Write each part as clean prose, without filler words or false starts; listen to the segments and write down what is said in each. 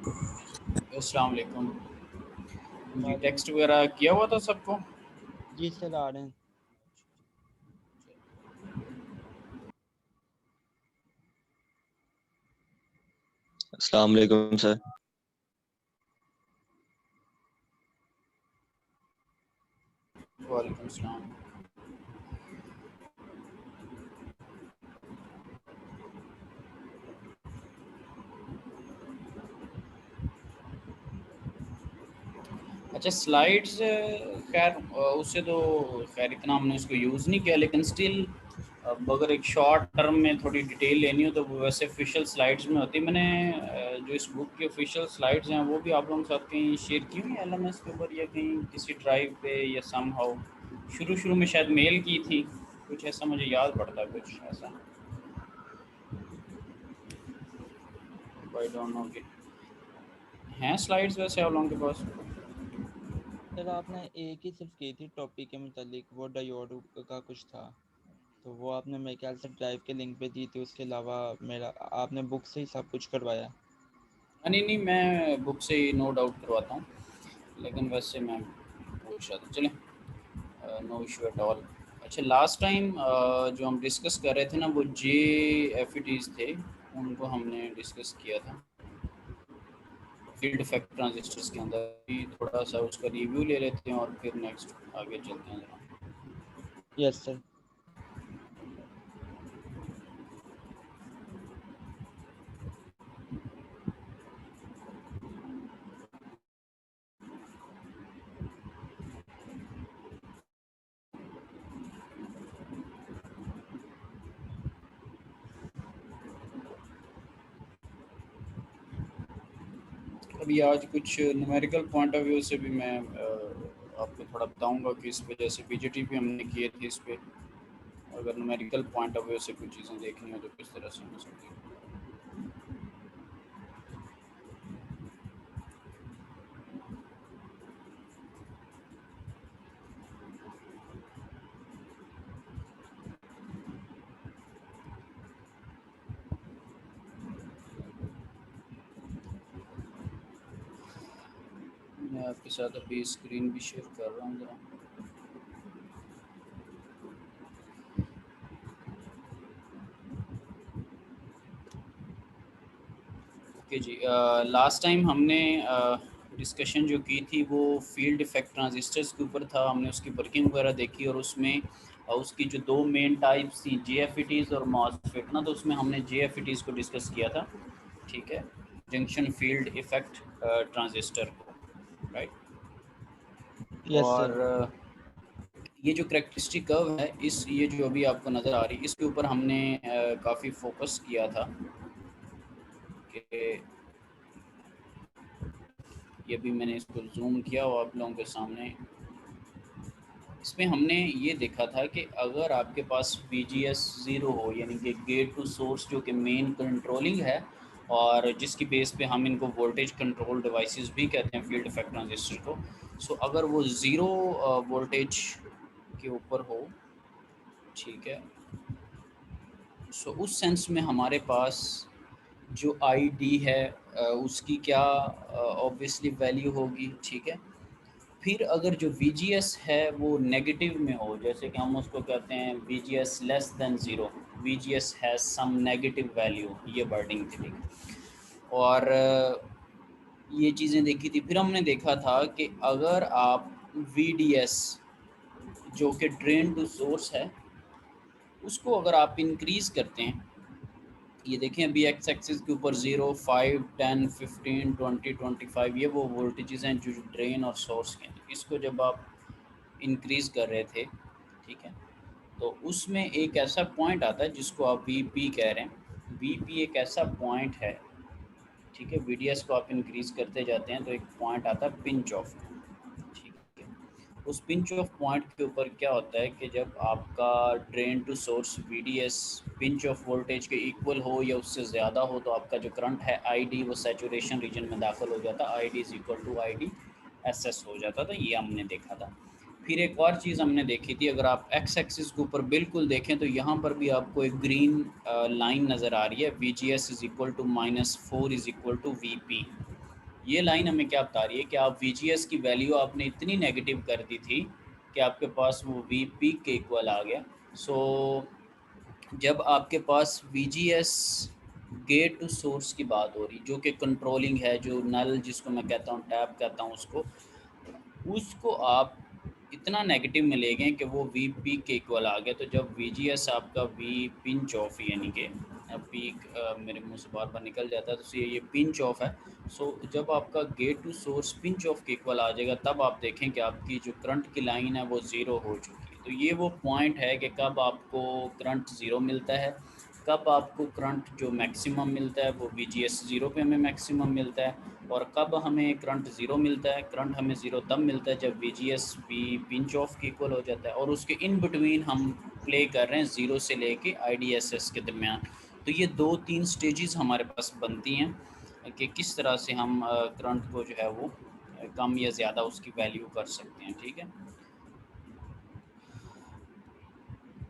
अस्सलाम वालेकुम जी। वालेकुम। टेक्स्ट वगैरह किया हुआ था सबको? जी सर आ रहे हैं। अस्सलाम वालेकुम सर। वालेकुम सलाम। अच्छा, स्लाइड्स खैर उससे तो खैर इतना हमने उसको यूज़ नहीं किया, लेकिन स्टिल अब अगर एक शॉर्ट टर्म में थोड़ी डिटेल लेनी हो तो वो वैसे ऑफिशियल स्लाइड्स में होती है। मैंने जो इस बुक की ऑफिशियल स्लाइड्स हैं वो भी आप लोगों के साथ कहीं शेयर की हुई LMS के ऊपर या कहीं किसी ड्राइव पे या समहाउ शुरू शुरू में शायद मेल की थी, कुछ ऐसा मुझे याद पड़ता है, कुछ ऐसा। आई डोंट नो कि हैं स्लाइड्स वैसे आप लोगों के पास? सर आपने एक ही सिर्फ की थी टॉपिक के मुतालिक, वो डायोड का कुछ था, तो वो आपने मेरे ख्याल से ड्राइव के लिंक पे दी थी। उसके अलावा मेरा आपने बुक से ही सब कुछ करवाया। नहीं नहीं, मैं बुक से ही नो डाउट करवाता हूँ, लेकिन वैसे मैं पूछ रहा था। चलें, नो इशू एट ऑल। अच्छा, लास्ट टाइम जो हम डिस्कस कर रहे थे ना, वो JFETs थे, उनको हमने डिस्कस किया था फील्ड इफेक्ट ट्रांजिस्टर्स के अंदर भी। थोड़ा सा उसका रिव्यू ले लेते हैं और फिर नेक्स्ट आगे चलते हैं ज़रा। Yes sir. अभी आज कुछ न्यूमेरिकल पॉइंट ऑफ व्यू से भी मैं आपको थोड़ा बताऊंगा कि इस पे जैसे BJT भी हमने किए थे, इस पे अगर न्यूमेरिकल पॉइंट ऑफ व्यू से कुछ चीज़ें देखनी हो तो किस तरह से हो सकती है। मैं आपके साथ अभी स्क्रीन भी शेयर कर रहा हूँ ज़रा। ओके जी, लास्ट टाइम हमने डिस्कशन जो की थी वो फील्ड इफेक्ट ट्रांजिस्टर्स के ऊपर था। हमने उसकी वर्किंग वगैरह देखी और उसमें उसकी जो दो मेन टाइप्स थी, JFETs और MOSFET ना, तो उसमें हमने JFETs को डिस्कस किया था, ठीक है, जंक्शन फील्ड इफेक्ट ट्रांजिस्टर को, राइट। यस और सर। ये जो करेक्टरिस्टिक कर्व है, इस ये जो अभी आपको नज़र आ रही है, इसके ऊपर हमने काफ़ी फोकस किया था कि ये भी मैंने इसको जूम किया और आप लोगों के सामने। इसमें हमने ये देखा था कि अगर आपके पास VGS 0 हो, यानी कि गेट टू सोर्स जो कि मेन कंट्रोलिंग है और जिसकी बेस पे हम इनको वोल्टेज कंट्रोल डिवाइसेस भी कहते हैं फील्ड इफेक्ट ट्रांजिस्टर को। सो अगर वो ज़ीरो वोल्टेज के ऊपर हो, ठीक है, सो उस सेंस में हमारे पास जो ID है उसकी क्या ऑब्वियसली वैल्यू होगी, ठीक है। फिर अगर जो VGS है वो नेगेटिव में हो, जैसे कि हम उसको कहते हैं VGS less than zero, VGS has some negative value, ये वर्डिंग थी, ठीक है। और ये चीज़ें देखी थी। फिर हमने देखा था कि अगर आप VDS जो कि ड्रेन टू सोर्स है, उसको अगर आप इंक्रीज़ करते हैं, ये देखें अभी एक्स एक्सिस के ऊपर 0, 5, 10, 15, 20, 25, ये वो वोल्टेजेस हैं जो ड्रेन और सोर्स के हैं। इसको जब आप इंक्रीज़ कर रहे थे, ठीक है, तो उसमें एक ऐसा पॉइंट आता है जिसको आप VP कह रहे हैं। VP एक ऐसा पॉइंट है, ठीक है, VDS को आप इंक्रीज़ करते जाते हैं तो एक पॉइंट आता है पिंच ऑफ, ठीक है। उस पिंच ऑफ पॉइंट के ऊपर क्या होता है कि जब आपका drain to source VDS pinch off voltage के इक्वल हो या उससे ज़्यादा हो, तो आपका जो करंट है ID वो सैचुरेशन रीजन में दाखिल हो जाता है, ID is equal to IDSS हो जाता था। ये हमने देखा था। फिर एक और चीज़ हमने देखी थी, अगर आप एक्स एक्सिस के ऊपर बिल्कुल देखें तो यहाँ पर भी आपको एक ग्रीन लाइन नज़र आ रही है, VGS is equal to -4 is equal to VP, ये लाइन हमें क्या बता रही है कि आप VGS की वैल्यू आपने इतनी नेगेटिव कर दी थी कि आपके पास वो V पीक के इक्वल आ गया। सो जब आपके पास VGS गेट टू सोर्स की बात हो रही, जो कि कंट्रोलिंग है, जो नल जिसको मैं कहता हूँ, टैप कहता हूँ उसको आप इतना नेगेटिव में ले गए कि वो वी पीक के इक्वल आ गया। तो जब VGS आपका वी पिंच ऑफ यानी कि पीक मेरे मुंह से बार बार निकल जाता है, तो ये पिंच ऑफ है। सो जब आपका gate to source pinch off के इक्वल आ जाएगा, तब आप देखें कि आपकी जो करंट की लाइन है वो ज़ीरो हो चुकी है। तो ये वो पॉइंट है कि कब आपको करंट ज़ीरो मिलता है, कब आपको करंट जो मैक्सिमम मिलता है वो VGS ज़ीरो पे हमें मैक्सिमम मिलता है, और कब हमें करंट ज़ीरो मिलता है। करंट हमें ज़ीरो तब मिलता है जब VGS भी पिंच ऑफ के इक्वल हो जाता है, और उसके इन बिटवीन हम प्ले कर रहे हैं ज़ीरो से लेके IDSS के दरमियान। तो ये 2-3 स्टेजेस हमारे पास बनती हैं कि किस तरह से हम करंट को जो है वो कम या ज़्यादा उसकी वैल्यू कर सकते हैं। ठीक है,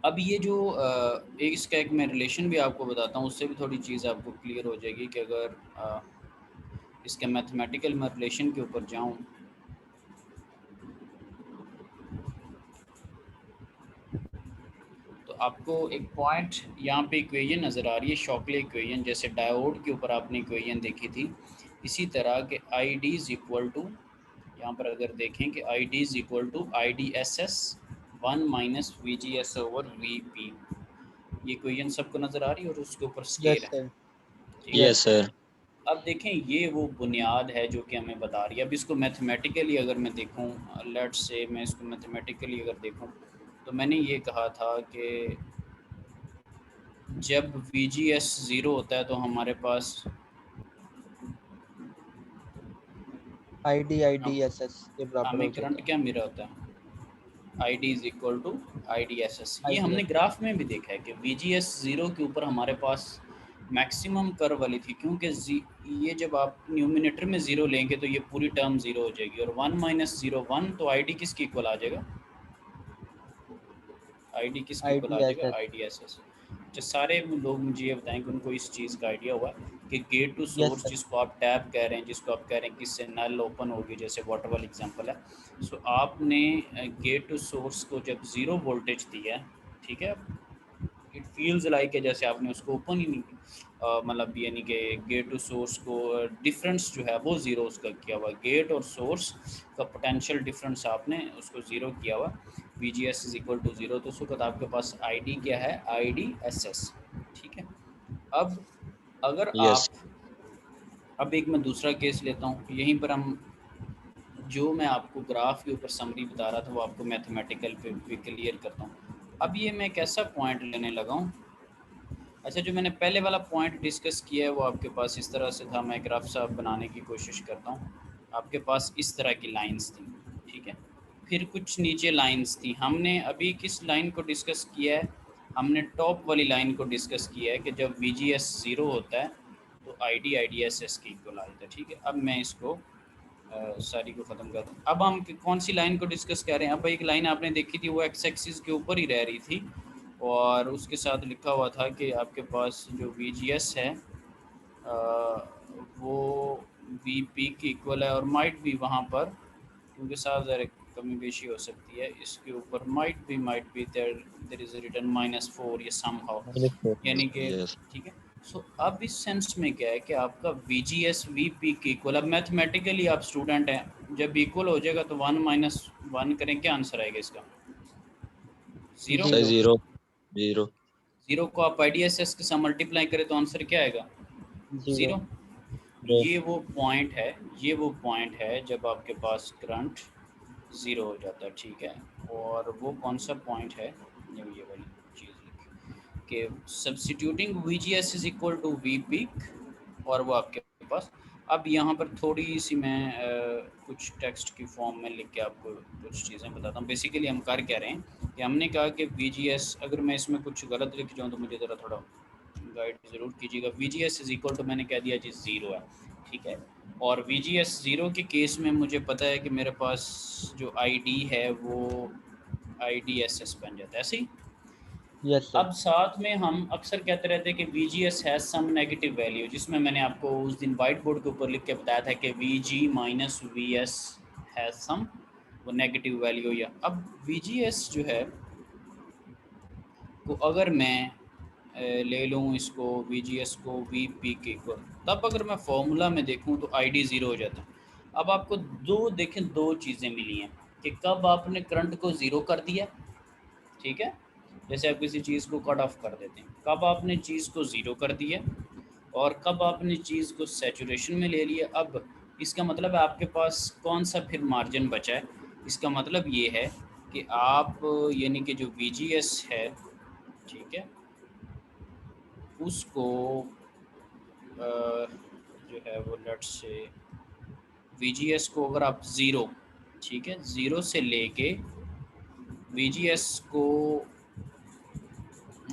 अब ये जो एक इसका एक मैं रिलेशन भी आपको बताता हूँ, उससे भी थोड़ी चीज़ आपको क्लियर हो जाएगी कि अगर इसके मैथमेटिकल मैं रिलेशन के ऊपर जाऊँ तो आपको एक पॉइंट यहाँ पे इक्वेशन नज़र आ रही है, शॉकले इक्वेशन, जैसे डायोड के ऊपर आपने इक्वेशन देखी थी। इसी तरह के I D is equal to, यहाँ पर अगर देखें कि I D is equal to IDSS 1 minus VGS over VP। ये इक्वेशन सबको नज़र आ रही है और उसके ऊपर स्केल यस है। सर। ठीक है, यस यस। सर। अब देखें ये वो बुनियाद है जो कि हमें बता रही है। अब इसको मैथमेटिकली अगर मैं देखूं, लेट्स से मैं इसको मैथमेटिकली अगर देखूं, तो मैंने ये कहा था कि जब VGS ज़ीरो होता है तो हमारे पास हम IDSS के बराबर हमें हो करंट जाता क्या मिल रहा होता है, ID is equal to IDSS। है। ये हमने IDSS। ग्राफ में भी देखा है कि VGS ज़ीरो के ऊपर हमारे पास मैक्सिमम कर्व वाली थी, क्योंकि ये जब आप न्यूमिनेटर में ज़ीरो लेंगे तो ये पूरी टर्म ज़ीरो हो जाएगी, और 1 माइनस ज़ीरो 1, तो ID किसके इक्वल आ जाएगा, ID किसके इक्वल आ जाएगा, IDSS। IDSS। अच्छा, सारे लोग मुझे ये बताएं कि उनको इस चीज़ का आइडिया हुआ कि gate to yes source sir. जिसको आप टैप कह रहे हैं, जिसको आप कह रहे हैं कि इससे नल ओपन होगी, जैसे वाटर वाला एग्जांपल है। सो आपने गेट टू सोर्स को जब ज़ीरो वोल्टेज दिया है, ठीक है, इट फील्स लाइक है जैसे आपने उसको ओपन ही नहीं मतलब यानी कि गेट टू सोर्स को डिफरेंस जो है वो ज़ीरो उसका किया हुआ, गेट और सोर्स का पोटेंशियल डिफरेंस आपने उसको ज़ीरो किया हुआ। VGS is equal to zero, तो उस वक्त आपके पास ID क्या है, IDSS। ठीक है, अब अगर यस। आप, अब एक मैं दूसरा केस लेता हूँ, यहीं पर हम जो मैं आपको ग्राफ के ऊपर समरी बता रहा था वो आपको मैथमेटिकल पे भी क्लियर करता हूँ। अब ये मैं कैसा पॉइंट लेने लगा हूँ। अच्छा, जो मैंने पहले वाला पॉइंट डिस्कस किया है वो आपके पास इस तरह से था, मैं ग्राफ साफ बनाने की कोशिश करता हूँ। आपके पास इस तरह की लाइंस थी, ठीक है, फिर कुछ नीचे लाइंस थी। हमने अभी किस लाइन को डिस्कस किया है, हमने टॉप वाली लाइन को डिस्कस किया है कि जब VGS ज़ीरो होता है तो ID IDSS के इक्वल आ जाता है। ठीक है, अब मैं इसको सारी को ख़त्म कर दूँ। अब हम कौन सी लाइन को डिस्कस कर रहे हैं, अब एक लाइन आपने देखी थी वो एक्स एक्सिस के ऊपर ही रह रही थी, और उसके साथ लिखा हुआ था कि आपके पास जो VGS है वो VP की इक्वल है, और माइट भी वहाँ पर, क्योंकि साफ ज़रा कमी बेशी हो सकती है, इसके ऊपर might be there is written -4 या सम हाउ, यानी कि यस। ठीक है। सो अब इस सेंस में क्या है कि आपका VGS VP के इक्वल, अब मैथमेटिकली आप स्टूडेंट हैं, जब इक्वल हो जाएगा तो 1 माइनस 1 करें, क्या आंसर आएगा इसका, zero. Sir 0। Zero. Zero. Zero को आप IDSS के साथ मल्टीप्लाई करें तो आंसर क्या आएगा, 0। ज़ीरो। जीरो। ये वो पॉइंट है, ये वो पॉइंट है जब आपके पास करंट ज़ीरो हो जाता है। ठीक है, और वो कौन सा पॉइंट है, ये वाली चीज़ लिखी कि substituting VGS is equal to V peak, और वो आपके पास, अब यहाँ पर थोड़ी सी मैं कुछ टेक्स्ट की फॉर्म में लिख के आपको कुछ चीज़ें बताता हूँ। बेसिकली हम कर क्या रहे हैं कि हमने कहा कि VGS, अगर मैं इसमें कुछ गलत लिख जाऊँ तो मुझे ज़रा थोड़ा गाइड ज़रूर कीजिएगा। VGS इज इक्वल टू, मैंने कह दिया जी ज़ीरो है, ठीक है, और VGS ज़ीरो के केस में मुझे पता है कि मेरे पास जो ID है वो IDSS बन जाता है, ऐसे ही। Yes sir. अब साथ में हम अक्सर कहते रहते हैं कि V G S has some negative value, जिसमें मैंने आपको उस दिन वाइट बोर्ड के ऊपर लिख के बताया था कि V G minus V S has some वो नेगेटिव वैल्यू। या अब वी जी एस जो है वो अगर मैं ले लूँ इसको वी जी एस को वी पी के को, तब अगर मैं फॉर्मूला में देखूँ तो आई डी ज़ीरो हो जाता है। अब आपको दो देखें, दो चीज़ें मिली हैं कि कब आपने करंट को ज़ीरो कर दिया, ठीक है, जैसे आप किसी चीज़ को कट ऑफ कर देते हैं, कब आपने चीज़ को ज़ीरो कर दिया और कब आपने चीज़ को सैचुरेशन में ले लिया। अब इसका मतलब है आपके पास कौन सा फिर मार्जिन बचा है। इसका मतलब ये है कि आप यानी कि जो वी जी एस है, ठीक है, उसको जो है वो let's say we G S को अगर आप ज़ीरो, ठीक है, ज़ीरो से लेके वी जी एस को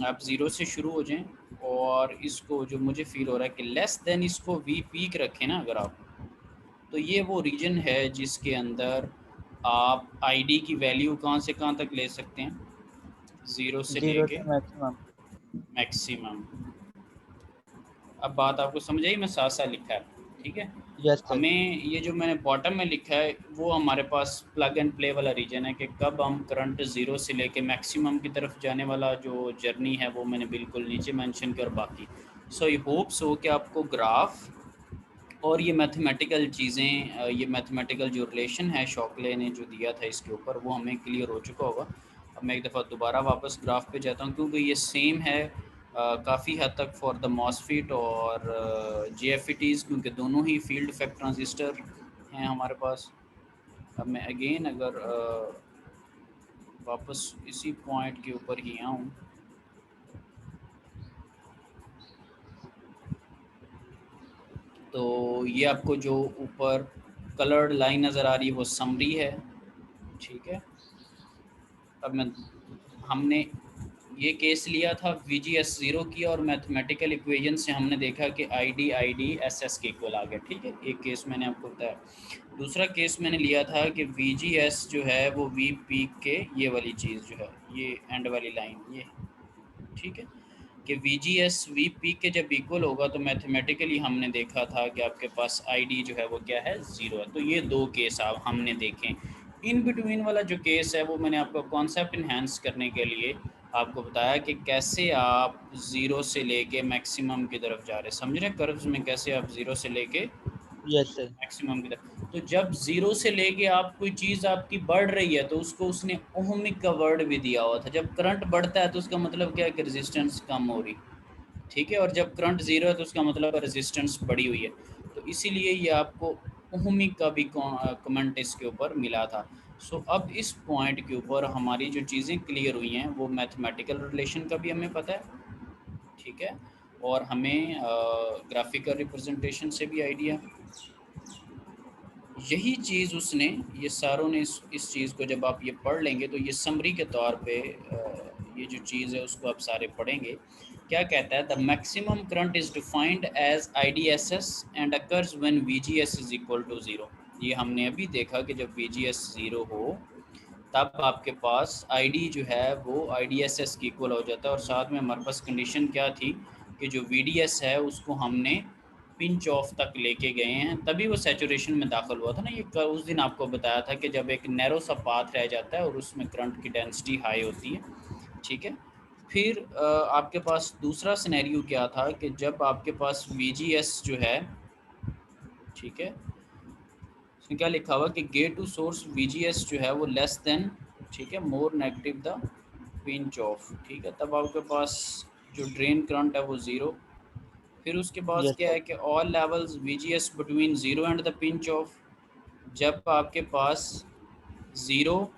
आप ज़ीरो से शुरू हो जाएं और इसको जो मुझे फ़ील हो रहा है कि लेस देन इसको वी पीक रखें ना अगर आप, तो ये वो रीजन है जिसके अंदर आप आईडी की वैल्यू कहाँ से कहाँ तक ले सकते हैं, ज़ीरो से जीरो लेके से मैक्सिमम। मैक्सिमम। अब बात आपको समझ आई, मैं साथ साथ लिखा है, ठीक है। Yes sir. हमें ये जो मैंने बॉटम में लिखा है वो हमारे पास प्लग एंड प्ले वाला रीजन है कि कब हम करंट ज़ीरो से लेके मैक्सिमम की तरफ जाने वाला जो जर्नी है वो मैंने बिल्कुल नीचे मेंशन कर बाकी। सो आई होप सो कि आपको ग्राफ और ये मैथमेटिकल चीज़ें, ये मैथमेटिकल जो रिलेशन है शॉकले ने जो दिया था इसके ऊपर, वो हमें क्लियर हो चुका होगा। अब मैं एक दफ़ा दोबारा वापस ग्राफ पे जाता हूँ क्योंकि ये सेम है काफ़ी हद तक फॉर द मॉसफीट और जे एफ ई टीज़, क्योंकि दोनों ही फील्ड इफेक्ट ट्रांजिस्टर हैं हमारे पास। अब मैं अगेन अगर वापस इसी पॉइंट के ऊपर ही आऊँ, तो ये आपको जो ऊपर कलर्ड लाइन नज़र आ रही है वो समरी है, ठीक है। अब मैं हमने ये केस लिया था वी जी एस ज़ीरो की और मैथमेटिकल इक्वेशन से हमने देखा कि आई डी एस एस के इक्वल आ गया, ठीक है। एक केस मैंने आपको बताया। दूसरा केस मैंने लिया था कि वी जी एस जो है वो वी पीक के ये वाली चीज़ जो है ये एंड वाली लाइन ये, ठीक है, कि V G S we peak के जब इक्वल होगा तो मैथमेटिकली हमने देखा था कि आपके पास आई डी जो है वो क्या है, ज़ीरो है। तो ये दो केस आप हमने देखे। इन बिटवीन वाला जो केस है वो मैंने आपको कॉन्सेप्ट इन्हेंस करने के लिए आपको बताया कि कैसे आप ज़ीरो से लेके मैक्सिमम की तरफ जा रहे हैं, समझ रहे हैं कर्व्स में कैसे आप ज़ीरो से लेके यस सर। मैक्सिमम की तरफ। तो जब ज़ीरो से लेके आप कोई चीज़ आपकी बढ़ रही है तो उसको उसने ओहमिक का वर्ड भी दिया हुआ था। जब करंट बढ़ता है तो उसका मतलब क्या है कि रेजिस्टेंस कम हो रही, ठीक है, और जब करंट ज़ीरो है तो उसका मतलब रेजिस्टेंस बढ़ी हुई है। तो इसीलिए ये आपको ओहमिक का भी कमेंट इसके ऊपर मिला था। सो अब इस पॉइंट के ऊपर हमारी जो चीज़ें क्लियर हुई हैं वो मैथमेटिकल रिलेशन का भी हमें पता है, ठीक है, और हमें ग्राफिकल रिप्रेजेंटेशन से भी आइडिया। यही चीज़ उसने, ये सारों ने इस चीज़ को जब आप ये पढ़ लेंगे तो ये समरी के तौर पे ये जो चीज़ है उसको आप सारे पढ़ेंगे। क्या कहता है, the maximum current is defined as I D S S and occurs when V G S is equal to zero. ये हमने अभी देखा कि जब वी जी एस ज़ीरो हो तब आपके पास आई डी जो है वो आई डी एस एस की इक्वल हो जाता है। और साथ में हमारे पास कंडीशन क्या थी कि जो वी डी एस है उसको हमने पिंच ऑफ तक लेके गए हैं, तभी वो सैचुरेशन में दाखिल हुआ था ना। ये उस दिन आपको बताया था कि जब एक नैरो सा पाथ रह जाता है और उसमें करंट की डेंसिटी हाई होती है, ठीक है। फिर आपके पास दूसरा सिनेरियो क्या था कि जब आपके पास वी जी एस जो है, ठीक है, इसमें क्या लिखा हुआ कि gate to source V G S जो है वो लेस देन, ठीक है, more negative the pinch off, ठीक है, तब आपके पास जो ड्रेन करंट है वो ज़ीरो। फिर उसके बाद यस क्या सर। है कि all levels we G S between zero and the pinch of. जब आपके पास ज़ीरो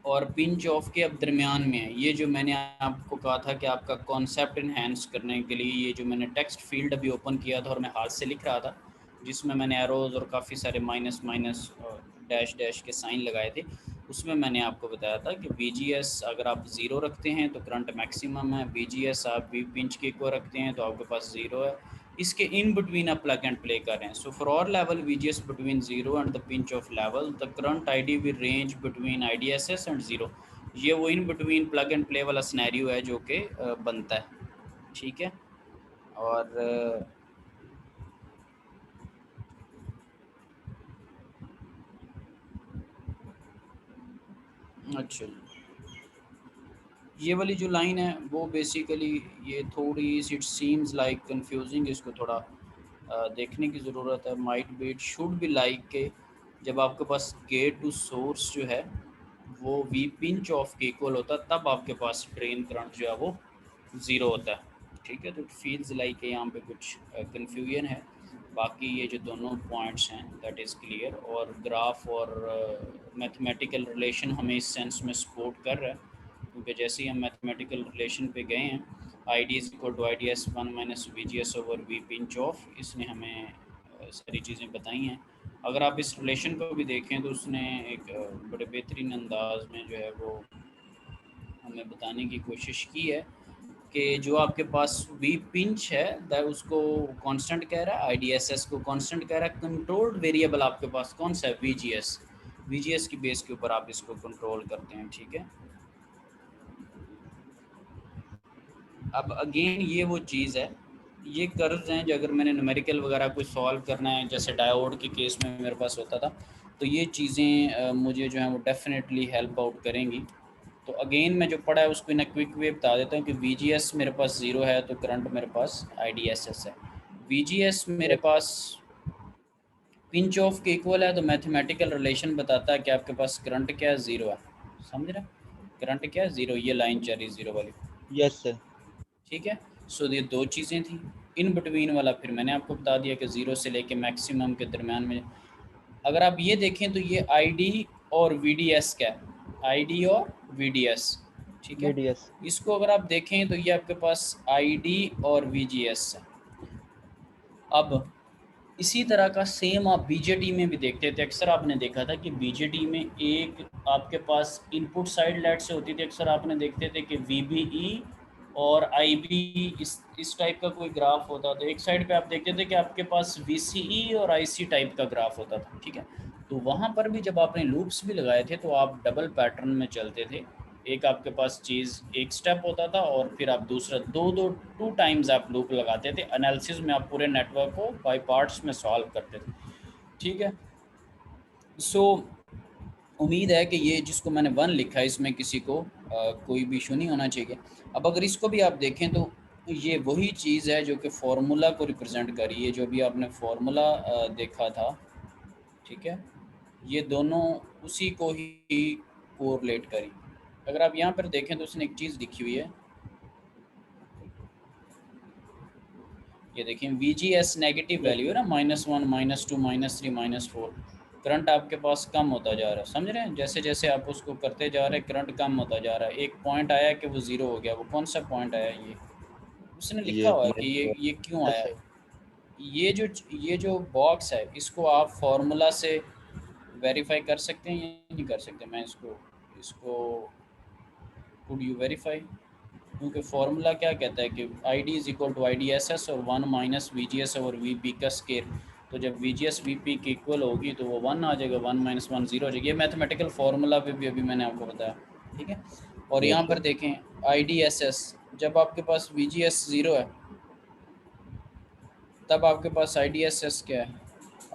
और पिंच ऑफ के अब दरमियान में है, ये जो मैंने आपको कहा था कि आपका कॉन्सेप्ट इन्हेंस करने के लिए ये जो मैंने टेक्स्ट फील्ड अभी ओपन किया था और मैं हाथ से लिख रहा था, जिसमें मैंने एरोज और काफ़ी सारे माइनस माइनस और डैश डैश के साइन लगाए थे, उसमें मैंने आपको बताया था कि वी जी एस अगर आप ज़ीरो रखते हैं तो करंट मैक्सिमम है, वी जी एस आप वी पिंच के इक्वल रखते हैं तो आपके पास ज़ीरो है। इसके इन बिटवीन आप प्लग एंड प्ले कर रहे हैं। So for all level we G S between zero and the pinch of level the current I D will range between I D S S and zero. ये वो in between plug and play वाला scenario है जो कि बनता है, ठीक है। और अच्छा, ये वाली जो लाइन है वो बेसिकली ये थोड़ी see it seems like confusing, इसको थोड़ा देखने की ज़रूरत है। Might be it should be like के जब आपके पास गेट टू सोर्स जो है वो वी पिंच ऑफ के इक्वल होता है, तब आपके पास ड्रेन करंट जो है वो ज़ीरो होता है, ठीक है। तो इट फील्स लाइक यहाँ पे कुछ कन्फ्यूजन है। बाकी ये जो दोनों पॉइंट्स हैं दैट इज़ क्लियर, और ग्राफ और मैथमेटिकल रिलेशन हमें इस सेंस में सपोर्ट कर रहा है, क्योंकि जैसे ही हम मैथमेटिकल रिलेशन पे गए हैं, I D is equal to I D S one minus V G S over V pinch off, इसने हमें सारी चीज़ें बताई हैं। अगर आप इस रिलेशन को भी देखें तो उसने एक बड़े बेहतरीन अंदाज में जो है वो हमें बताने की कोशिश की है कि जो आपके पास वी पिंच है दैट उसको कांस्टेंट कह रहा है, आई डी एस एस को कांस्टेंट कह रहा है, कंट्रोल्ड वेरिएबल आपके पास कौन सा है, we G S. We G S की बेस के ऊपर आप इसको कंट्रोल करते हैं, ठीक है। अब अगेन ये वो चीज़ है, ये कर्व्स हैं जो अगर मैंने न्यूमेरिकल वगैरह कुछ सॉल्व करना है, जैसे डायोड के केस में मेरे पास होता था, तो ये चीज़ें मुझे जो है वो डेफिनेटली हेल्प आउट करेंगी। तो अगेन मैं जो पढ़ा है उसको इन क्विक वे बता देता हूँ कि वी जी एस मेरे पास ज़ीरो है तो करंट मेरे पास आई डी एस एस है। वी जी एस मेरे पास पिंच ऑफ के इक्वल है, तो मैथमेटिकल रिलेशन बताता है कि आपके पास करंट क्या है, ज़ीरो है। समझ रहे, करंट क्या है, ज़ीरो, ये लाइन चल रही ज़ीरो वाली, यस सर। ठीक है। सो ये दो चीज़ें थी। इन बिटवीन वाला फिर मैंने आपको बता दिया कि ज़ीरो से लेके मैक्सिमम के दरमियान में अगर आप ये देखें तो ये आई डी और वी डी एस क्या है, आई डी और वी डी एस, ठीक है। VDS। इसको अगर आप देखें तो ये आपके पास आई डी और वी जी एस है। अब इसी तरह का सेम आप बीजेटी में भी देखते थे, अक्सर आपने देखा था कि बीजेटी में एक आपके पास इनपुट साइड लाइट से होती थी, अक्सर आपने देखते थे कि वीबीई और आईबी इस टाइप का कोई ग्राफ होता था। एक साइड पे आप देखते थे कि आपके पास वीसीई और आईसी टाइप का ग्राफ होता था, ठीक है। तो वहाँ पर भी जब आपने लूप्स भी लगाए थे तो आप डबल पैटर्न में चलते थे। एक आपके पास चीज़ एक स्टेप होता था और फिर आप दूसरा दो दो टू टाइम्स आप लूप लगाते थे। एनालिसिस में आप पूरे नेटवर्क को बाय पार्ट्स में सॉल्व करते थे, ठीक है। सो उम्मीद है कि ये जिसको मैंने वन लिखा है इसमें किसी को कोई भी इशू नहीं होना चाहिए। अब अगर इसको भी आप देखें तो ये वही चीज़ है जो कि फार्मूला को रिप्रेजेंट कर रही है, जो भी आपने फार्मूला देखा था, ठीक है। ये दोनों उसी को ही कोरिलेट करी। अगर आप यहाँ पर देखें तो उसने एक चीज़ लिखी हुई है, ये देखिए we G S negative yes value है सर। ना, -1 -2 -3 -4, करंट आपके पास कम होता जा रहा है, समझ रहे हैं। जैसे जैसे आप उसको करते जा रहे हैं करंट कम होता जा रहा है। एक पॉइंट आया कि वो ज़ीरो हो गया, वो कौन सा पॉइंट आया, ये उसने लिखा ये हुआ है कि माइनस ये क्यों यस आया सर। है। ये जो बॉक्स है इसको आप फार्मूला से वेरीफाई कर सकते हैं या नहीं कर सकते। मैं इसको इसको कुड यू वेरीफाई, क्योंकि फार्मूला क्या कहता है कि I D is equal to I D S S और one minus V G S over V P का स्केयर। तो जब V G S V P की इक्वल होगी तो वो वन आ जाएगा, वन माइनस वन ज़ीरो हो जाएगी। ये मैथमेटिकल फार्मूला पे भी अभी मैंने आपको बताया, ठीक है। और यस यहाँ पर सर। देखें आई डी एस एस, जब आपके पास वी जी एस ज़ीरो है तब आपके पास आई डी एस एस क्या है,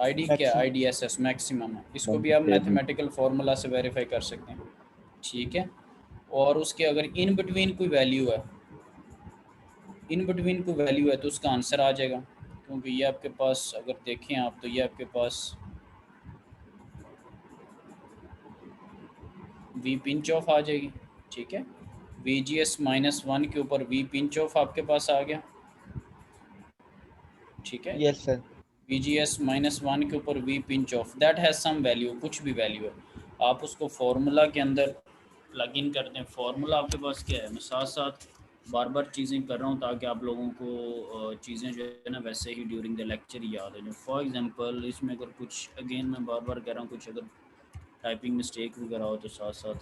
आई डी क्या है, I maximum. D S S maximum है। इसको भी आप स्टेबल। मैथमेटिकल फार्मूला से वेरीफाई कर सकते हैं, ठीक है। और उसके अगर इन बिटवीन कोई वैल्यू है, इन बिटवीन कोई वैल्यू है तो उसका आंसर आ जाएगा, क्योंकि ये आपके पास अगर देखें आप तो ये आपके पास वी पिंच ऑफ आ जाएगी, ठीक है। वी जी एस -1 के ऊपर वी पिंच ऑफ आपके पास आ गया, ठीक है। Yes sir. V G S -1 के ऊपर V pinch off that has some value, कुछ भी वैल्यू है, आप उसको फार्मूला के अंदर प्लग इन करते हैं। फार्मूला आपके पास क्या है, मैं साथ साथ बार बार चीज़ें कर रहा हूँ ताकि आप लोगों को चीज़ें जो है ना वैसे ही ड्यूरिंग द लेक्चर याद हो जाए। फॉर एग्जांपल इसमें अगर कुछ अगेन मैं बार बार कह रहा हूँ, कुछ अगर टाइपिंग मिस्टेक वगैरह हो तो साथ साथ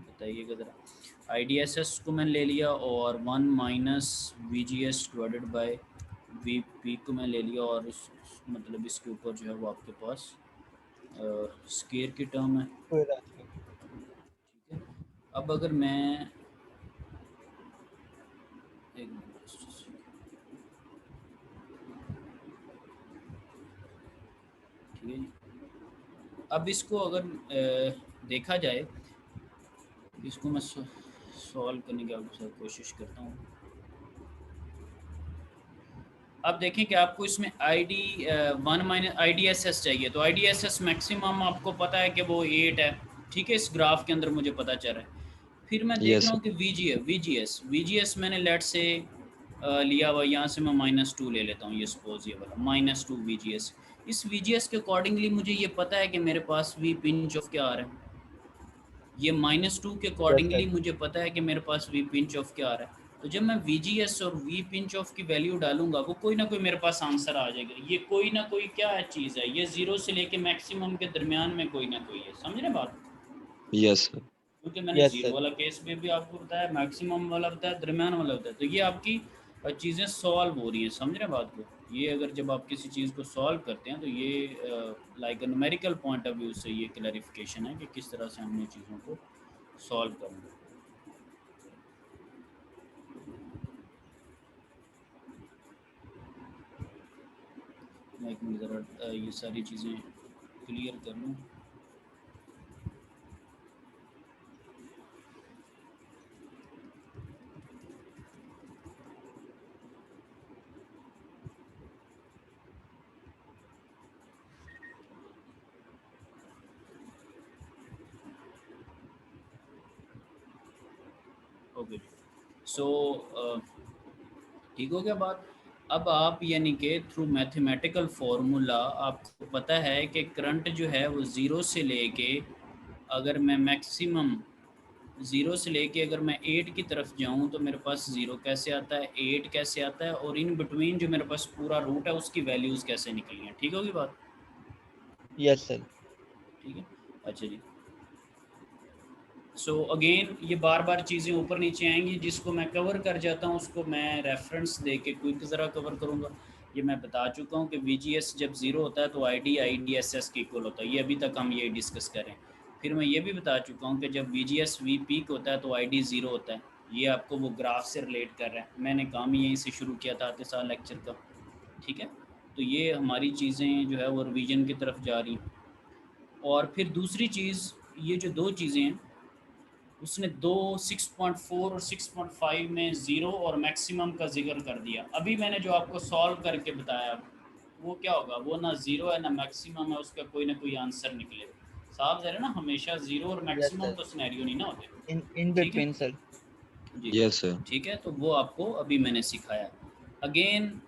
बताइएगा ज़रा। आई डी एस एस को मैंने ले लिया और one minus V G S divided by V P को मैं ले लिया, और मतलब इसके ऊपर जो है वो आपके पास स्केयर की टर्म है, कोई बात नहीं। ठीक है। अब अगर मैं एक ठीक है जी, अब इसको अगर देखा जाए, इसको मैं सॉल्व करने की कोशिश करता हूँ। अब देखें कि आपको इसमें I D one minus I D S S चाहिए, तो आई डी एस एस मैक्सिमम आपको पता है कि वो 8 है, ठीक है, इस ग्राफ के अंदर मुझे पता चल रहा है। फिर मैं देख यस रहा सर। हूँ कि वी जी एस मैंने लेट से लिया हुआ, यहाँ से मैं -2 ले लेता हूँ, ये सपोज ये वाला -2 वी जी एस। इस वी जी एस के अकॉर्डिंगली मुझे ये पता है कि मेरे पास वी पिंच ऑफ क्या आ रहा है, ये -2 के यस अकॉर्डिंगली सर। मुझे पता है कि मेरे पास वी पिंच ऑफ क्या आ रहा है। तो जब मैं वी जी एस और वी पिंच ऑफ की वैल्यू डालूंगा, वो कोई ना कोई मेरे पास आंसर आ जाएगा। ये कोई ना कोई क्या है चीज़ है, ये 0 से लेके मैक्सिमम के दरमियान में कोई ना कोई है, समझ रहे बात? Yes sir. क्योंकि मैंने यस जीरो सर। वाला केस में भी आपको बताया, मैक्सिमम वाला बताया, दरमियान वाला बताया, तो ये आपकी चीज़ें सॉल्व हो रही हैं, समझ रहे हैं बात को? ये अगर जब आप किसी चीज़ को सॉल्व करते हैं तो ये like numerical point of view से ये क्लैरिफिकेशन है कि किस तरह से हमने चीज़ों को सॉल्व करना है। मैं एक मिनट ज़रा ये सारी चीज़ें क्लियर कर लूँ। ओके, सो ठीक हो गया बात। अब आप यानी कि थ्रू मैथमेटिकल फार्मूला आपको पता है कि करंट जो है वो ज़ीरो से लेके, अगर मैं मैक्सिमम ज़ीरो से लेके अगर मैं 8 की तरफ जाऊं तो मेरे पास ज़ीरो कैसे आता है, 8 कैसे आता है, और इन बिटवीन जो मेरे पास पूरा रूट है उसकी वैल्यूज़ कैसे निकली हैं। ठीक होगी बात? Yes sir. ठीक है, अच्छा जी। सो अगेन ये बार बार चीज़ें ऊपर नीचे आएंगी, जिसको मैं कवर कर जाता हूँ उसको मैं रेफरेंस दे के क्विक ज़रा कवर करूँगा। ये मैं बता चुका हूँ कि VGS जब ज़ीरो होता है तो IDSS के इक्वल होता है, ये अभी तक हम ये डिस्कस करें। फिर मैं ये भी बता चुका हूँ कि जब VGS V पीक होता है तो ID ज़ीरो होता है। ये आपको वो ग्राफ से रिलेट कर रहा है, मैंने काम यहीं से शुरू किया था आते साल लेक्चर का। ठीक है, तो ये हमारी चीज़ें जो है वो रिवीजन की तरफ जा रही हैं। और फिर दूसरी चीज़, ये जो दो चीज़ें हैं उसने 6.4 और 6.5 में ज़ीरो और मैक्सिमम का जिक्र कर दिया। अभी मैंने जो आपको सॉल्व करके बताया वो क्या होगा, वो ना ज़ीरो है ना मैक्सिमम है, उसका कोई ना कोई आंसर निकलेगा। साफ ज़रा ना, हमेशा ज़ीरो और यस मैक्सिमम सर। तो सिनेरियो नहीं ना होते। इन ठीक है बिटवीन सर। जी, यस सर। ठीक है, तो वो आपको अभी मैंने सिखाया। अगेन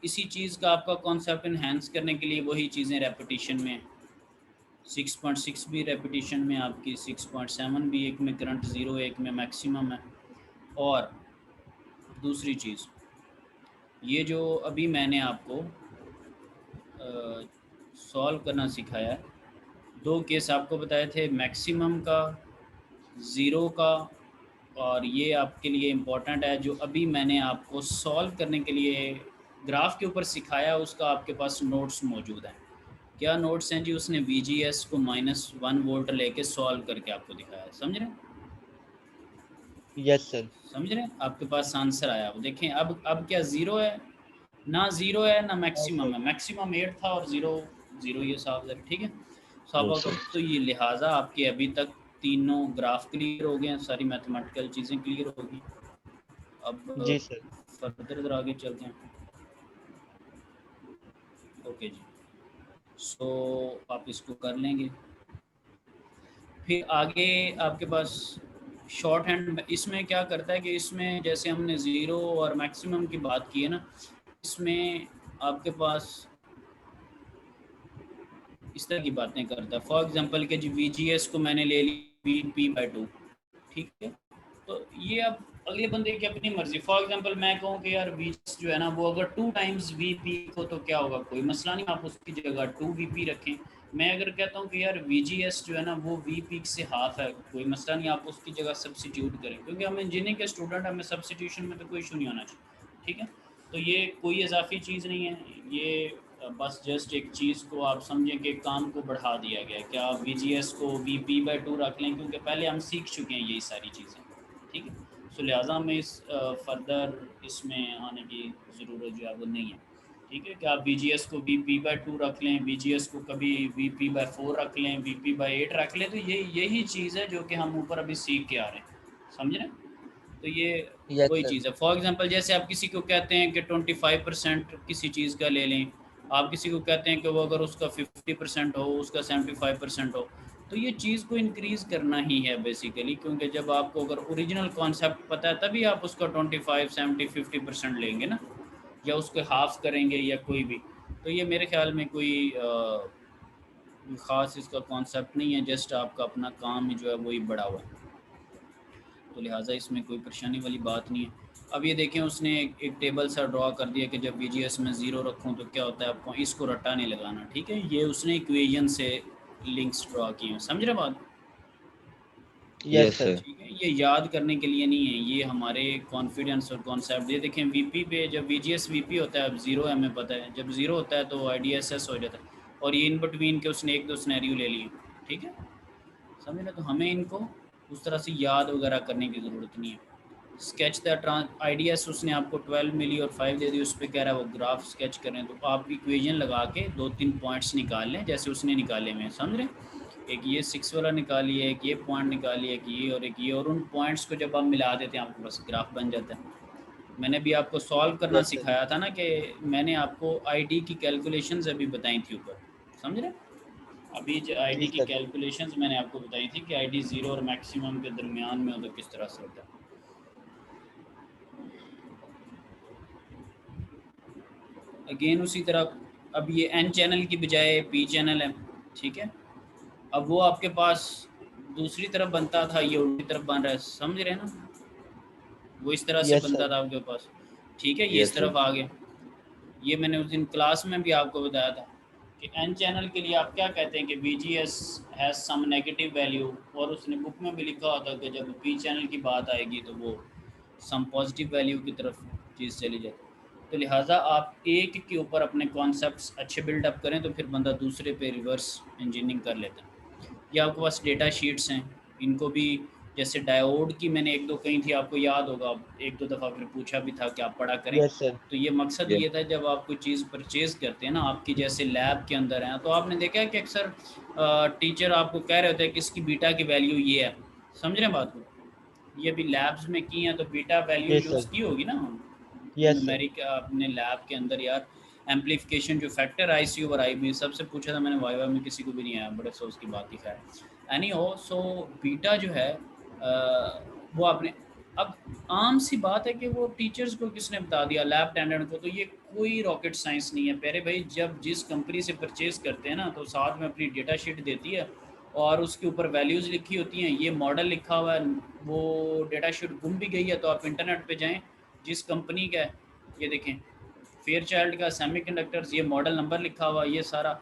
इसी चीज़ का आपका कॉन्सेप्ट इन्हेंस करने के लिए वही चीज़ें रेपिटेशन में, 6.6 भी रेपिटेशन में आपकी, 6.7 भी, एक में करंट ज़ीरो एक में मैक्सिमम है। और दूसरी चीज़, ये जो अभी मैंने आपको सॉल्व करना सिखाया है, दो केस आपको बताए थे, मैक्सिमम का, ज़ीरो का, और ये आपके लिए इम्पोर्टेंट है जो अभी मैंने आपको सॉल्व करने के लिए ग्राफ के ऊपर सिखाया, उसका आपके पास नोट्स मौजूद हैं। क्या नोट्स हैं जी? उसने VGS को -1 वोल्ट लेके सॉल्व करके आपको दिखाया है, समझ रहे हैं? Yes sir. समझ रहे हैं? आपके पास आंसर आया, वो देखें। अब क्या ज़ीरो है ना, ज़ीरो है ना नो मैक्सिमम सर। है, मैक्सिमम 8 था और ज़ीरो ज़ीरो, ये साफ है। ठीक है साहब, यस सर। तो ये लिहाजा आपके अभी तक तीनों ग्राफ क्लियर हो गए हैं, सारी मैथमेटिकल चीज़ें क्लियर होगी। अब जी सर। फर्दर इधर आगे चलते हैं। ओके जी, सो आप इसको कर लेंगे। फिर आगे आपके पास शॉर्ट हैंड इसमें क्या करता है कि इसमें जैसे हमने ज़ीरो और मैक्सिमम की बात की है ना, इसमें आपके पास इस तरह की बातें करता है। फॉर एग्जांपल कि जी VGS को मैंने ले ली VP/2, ठीक है, तो ये अब अगले बंदे की अपनी मर्जी। फॉर एग्जांपल मैं कहूँ कि यार VGS जो है ना वो अगर 2 टाइम्स VP हो तो क्या होगा, कोई मसला नहीं, आप उसकी जगह 2VP रखें। मैं अगर कहता हूँ कि यार VGS जो है ना वो VP से हाफ है, कोई मसला नहीं, आप उसकी जगह सब्सिट्यूट करें, क्योंकि हम इंजीनियरिंग के स्टूडेंट, हमें सब्सिट्यूशन में तो कोई इशू नहीं होना चाहिए। ठीक है, तो ये कोई इजाफी चीज़ नहीं है, ये बस जस्ट एक चीज़ को आप समझें कि काम को बढ़ा दिया गया, क्या आप VGS को VP/2 रख लें, क्योंकि पहले हम सीख चुके हैं यही सारी चीज़ें, ठीक है। सो लिहाजा हमें इस फर्दर इसमें आने की ज़रूरत जो है वो नहीं है, ठीक है। कि आप VGS को VP/2 रख लें, VGS को कभी VP/4 रख लें, VP/8 रख लें, तो यही चीज़ है जो कि हम ऊपर अभी सीख के आ रहे हैं, समझ रहे हैं। तो ये यस वही सर। चीज़ है। फॉर एग्जांपल जैसे आप किसी को कहते हैं कि 25% किसी चीज़ का ले लें, आप किसी को कहते हैं कि वो अगर उसका 50% हो, उसका 75% हो, तो ये चीज़ को इंक्रीज़ करना ही है बेसिकली, क्योंकि जब आपको अगर ओरिजिनल कॉन्सेप्ट पता है तभी आप उसका 25, 70, 50% लेंगे ना, या उसके हाफ करेंगे या कोई भी। तो ये मेरे ख्याल में कोई ख़ास इसका कॉन्सेप्ट नहीं है, जस्ट आपका अपना काम ही जो है वही बढ़ा हुआ है, तो लिहाजा इसमें कोई परेशानी वाली बात नहीं है। अब ये देखें उसने एक टेबल सा ड्रॉ कर दिया कि जब VGS में ज़ीरो रखूँ तो क्या होता है, आपको इसको रट्टा नहीं लगाना, ठीक है। ये उसने इक्वेशन से लिंक्स ड्रॉ किए हैं, समझ रहे बात, यस यस सर। सर। ठीक है। ये याद करने के लिए नहीं है, ये हमारे कॉन्फिडेंस और कॉन्सेप्ट। ये देखें VP पे जब VGS VP होता है, अब ज़ीरो है हमें पता है, जब ज़ीरो होता है तो IDSS हो जाता है, और ये इन बिटवीन के उसने एक दो स्नैरियो ले लिए, ठीक है, समझ रहे। तो हमें इनको उस तरह से याद वगैरह करने की ज़रूरत नहीं है। स्केच द IDS उसने आपको 12 मिली और 5 दे दी, उस पर कह रहा है वो ग्राफ स्केच करें, तो आप इक्वेशन लगा के 2-3 पॉइंट्स निकाल लें जैसे उसने निकाले हुए हैं, समझ रहे हैं। एक ये 6 वाला निकालिए, एक ये पॉइंट निकालिए, एक ये, और उन पॉइंट्स को जब आप मिला देते हैं आपके पास ग्राफ बन जाता है। मैंने भी आपको सॉल्व करना यस सर। सिखाया था ना, कि मैंने आपको ID की कैलकुलेशंस अभी बताई थी ऊपर, समझ रहे हैं। अभी जो जी ID की सर। कैलकुलेशंस मैंने आपको बताई थी कि ID ज़ीरो और मैक्सिमम के दरमियान में हो तो किस तरह से होता है। अगेन उसी तरह, अब ये N चैनल की बजाय P चैनल है, ठीक है। अब वो आपके पास दूसरी तरफ बनता था, ये उल्टी तरफ बन रहा है, समझ रहे हैं ना। वो इस तरह से यस बनता सर। था आपके पास, ठीक है, ये इस यस सर। तरफ आ गया। ये मैंने उस दिन क्लास में भी आपको बताया था कि N चैनल के लिए आप क्या कहते हैं कि VGS has some negative value, और उसने बुक में भी लिखा होता कि जब P चैनल की बात आएगी तो वो सम पॉजिटिव वैल्यू की तरफ चीज़ चली जाती है। तो लिहाजा आप एक के ऊपर अपने कॉन्सेप्ट्स अच्छे बिल्डअप करें तो फिर बंदा दूसरे पे रिवर्स इंजीनियरिंग कर लेता है। या आपके पास डेटा शीट्स हैं, इनको भी, जैसे डायोड की मैंने एक दो कही थी, आपको याद होगा, एक दो दफ़ा फिर पूछा भी था कि आप पढ़ा करें। Yes sir. तो ये मकसद यस। ये था, जब आप कोई चीज़ परचेज़ करते हैं ना, आपकी जैसे लैब के अंदर हैं, तो आपने देखा है कि अक्सर टीचर आपको कह रहे होते हैं कि इसकी बीटा की वैल्यू ये है, समझ रहे हैं बात को। ये भी लैब्स में की हैं, तो beta value yes use sir. की होगी ना यस सर। न्यूमेरिक अपने लैब के अंदर यार। एम्पलीफिकेशन जो फैक्टर IC ओवर IB सबसे पूछा था मैंने, वाइवा में किसी को भी नहीं आया, बड़े अफसोस की बात ही खैर। एनी हो, सो बीटा जो है वो आपने, अब आम सी बात है कि वो टीचर्स को किसने बता दिया, लैब अटेंडेंट को। तो ये कोई रॉकेट साइंस नहीं है प्यारे भाई। जब जिस कंपनी से परचेज करते हैं ना, तो साथ में अपनी डेटा शीट देती है और उसके ऊपर वैल्यूज़ लिखी होती हैं, ये मॉडल लिखा हुआ है। वो डेटा शीट गुम भी गई है तो आप इंटरनेट पे जाएं, जिस कंपनी का है, ये देखें फेयर चाइल्ड का सेमीकंडक्टर्स, ये मॉडल नंबर लिखा हुआ, ये सारा।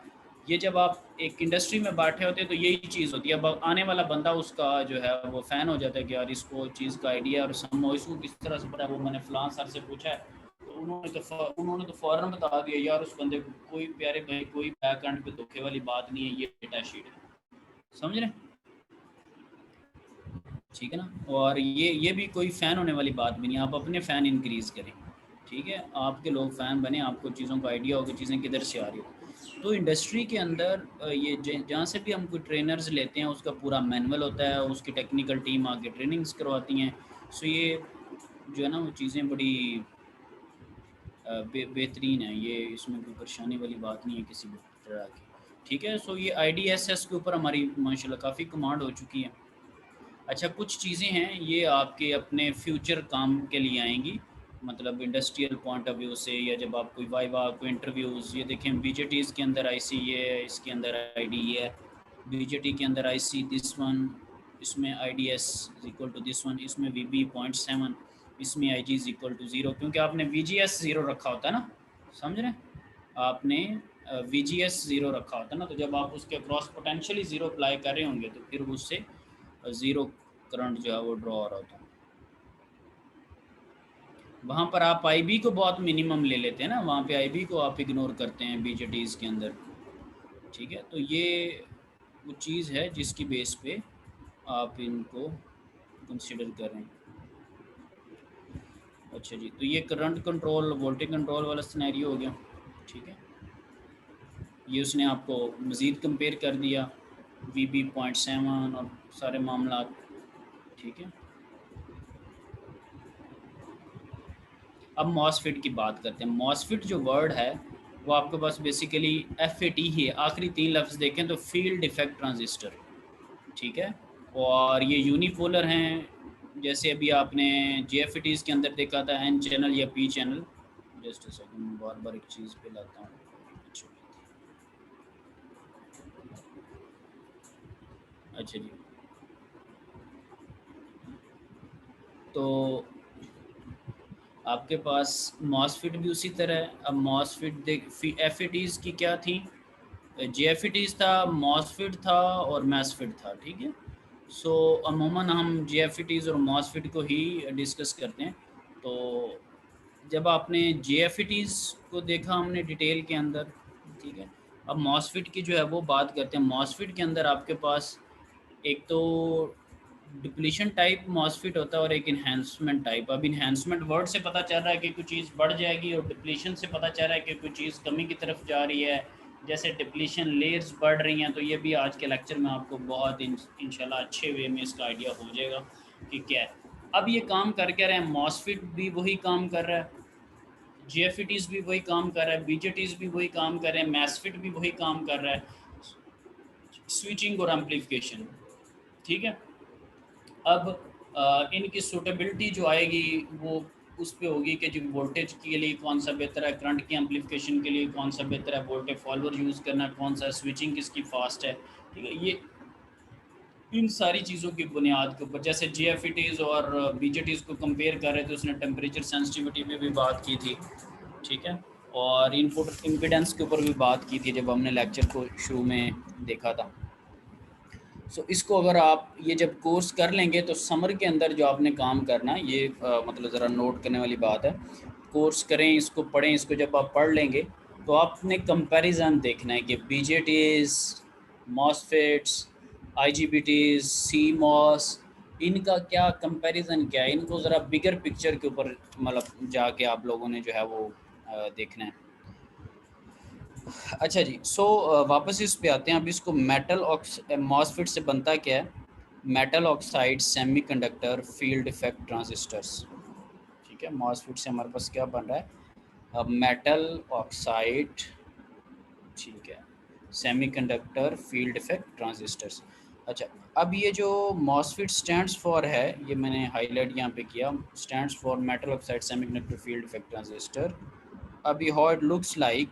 ये जब आप एक इंडस्ट्री में बैठे होते हैं तो यही चीज़ होती है। अब आने वाला बंदा उसका जो है वो फ़ैन हो जाता है कि यार इसको चीज़ का आइडिया और सम इसको किस तरह से पता है। वो मैंने फ़लाँ सर से पूछा है, तो उन्होंने तो फ़ौरन बता दिया यार उस बंदे को। कोई प्यारे भाई कोई बैक एंड पे धोखे वाली बात नहीं है, ये डेटा शीट है, समझ रहे हैं, ठीक है ना। और ये भी कोई फ़ैन होने वाली बात भी नहीं, आप अपने फ़ैन इंक्रीज़ करें, ठीक है। आपके लोग फ़ैन बने, आपको चीज़ों का आइडिया हो कि चीज़ें किधर से आ रही हो। तो इंडस्ट्री के अंदर ये जहाँ से भी हम कोई ट्रेनर्स लेते हैं उसका पूरा मैनुअल होता है, उसकी टेक्निकल टीम आके ट्रेनिंग्स करवाती हैं। सो ये जो है ना वो चीज़ें बड़ी बेहतरीन है, ये इसमें कोई परेशानी वाली बात नहीं है किसी भी तरह की, ठीक है। सो ये IDSS के ऊपर हमारी माशाल्लाह काफ़ी कमांड हो चुकी है। अच्छा, कुछ चीज़ें हैं ये आपके अपने फ्यूचर काम के लिए आएंगी, मतलब इंडस्ट्रियल पॉइंट ऑफ व्यू से, या जब आप कोई वाइवा कोई इंटरव्यूज़, ये देखें BJTs के अंदर IC ये है, इसके अंदर ID ये है। BJT के अंदर IC दिस वन, इसमें IDS is equal to this one, इसमें VB 0.7, इसमें IG इज इक्वल टू 0, क्योंकि आपने VGS 0 रखा होता है ना, समझ रहे हैं। आपने VGS 0 रखा होता है ना, तो जब आप उसके क्रॉस पोटेंशियली 0 अप्लाई कर रहे होंगे तो फिर उससे ज़ीरो करंट जो है वो ड्रॉ हो रहा होता है। वहाँ पर आप आईबी को बहुत मिनिमम ले लेते हैं ना, वहाँ पे आईबी को आप इग्नोर करते हैं बीजेटीज़ के अंदर, ठीक है। तो ये वो चीज़ है जिसकी बेस पे आप इनको कंसिडर करें। अच्छा जी, तो ये करंट कंट्रोल वोल्टेज कंट्रोल वाला सिनेरियो हो गया, ठीक है। ये उसने आपको मज़ीद कंपेयर कर दिया VB.7 और सारे मामला, ठीक है। अब मॉसफिट की बात करते हैं। मॉसफिट जो वर्ड है वो आपके पास बेसिकली FAT ही है, आखिरी 3 लफ्ज़ देखें तो फील्ड इफेक्ट ट्रांजिस्टर, ठीक है। और ये यूनिपोलर हैं, जैसे अभी आपने JFETs के अंदर देखा था N चैनल या P channel. Just a second, बार बार एक चीज़ पे लाता हूँ। अच्छा जी, तो आपके पास मॉसफिट भी उसी तरह है। अब मॉसफिट देख, FATs की क्या थी, JFETs था, मॉसफिट था और मैसफिट था, ठीक है। सो अमूमन हम JFETs और मॉसफिट को ही डिस्कस करते हैं। तो जब आपने JFETs को देखा हमने डिटेल के अंदर, ठीक है। अब मॉसफिट की जो है वो बात करते हैं। मॉसफिट के अंदर आपके पास एक तो डिप्लीशन टाइप मॉसफिट होता है और एक इन्हेंसमेंट टाइप। अब इन्हेंसमेंट वर्ड से पता चल रहा है कि कुछ चीज़ बढ़ जाएगी, और डिप्लीशन से पता चल रहा है कि कुछ चीज़ कमी की तरफ जा रही है। जैसे डिप्लीशन लेयर्स बढ़ रही हैं, तो ये भी आज के लेक्चर में आपको बहुत इंशाल्लाह अच्छे वे में इसका आइडिया हो जाएगा कि क्या है। अब ये काम कर क्या रहे हैं, मॉसफिट भी वही काम कर रहा है, JFETs भी वही काम कर रहा है, BJTs भी वही काम कर रहे हैं, मैसफिट भी वही काम कर रहा है, स्विचिंग और एम्पलीफिकेशन, ठीक है। अब इनकी सूटेबिलिटी जो आएगी वो उस पे होगी कि जो वोल्टेज के लिए कौन सा बेहतर है, करंट की एम्पलीफिकेशन के लिए कौन सा बेहतर है, वोल्टेज फॉलोअर यूज़ करना कौन सा, स्विचिंग किसकी फास्ट है, ठीक है। ये इन सारी चीज़ों की बुनियाद के ऊपर, जैसे JFETs और BJTs को कंपेयर कर रहे थे, उसने टेम्परेचर सेंसिटिविटी पे भी बात की थी, ठीक है। और इनपुट इम्पीडेंस के ऊपर भी बात की थी जब हमने लेक्चर को शुरू में देखा था। सो इसको अगर आप ये जब कोर्स कर लेंगे तो समर के अंदर जो आपने काम करना है, ये मतलब ज़रा नोट करने वाली बात है। कोर्स करें, इसको पढ़ें, इसको जब आप पढ़ लेंगे तो आपने कंपैरिजन देखना है कि BJTs, मॉसफेट्स, IGBTs, CMOS, इनका क्या कंपैरिजन क्या है, इनको ज़रा बिगर पिक्चर के ऊपर मतलब जाके आप लोगों ने जो है वो देखना है। अच्छा जी, सो वापस इस पे आते हैं। अब इसको मेटल मॉसफेट से बनता क्या है, metal oxide semiconductor field effect transistors, ठीक है। मॉसफेट से हमारे पास क्या बन रहा है, अब मेटल ऑक्साइड, ठीक है, सेमीकंडक्टर फील्ड इफेक्ट ट्रांजिस्टर्स। अच्छा, अब ये जो मॉसफेट स्टैंड्स फॉर है, ये मैंने हाईलाइट यहाँ पे किया, stands for metal oxide semiconductor field effect transistor. अब ये हाउ इट लुक्स लाइक,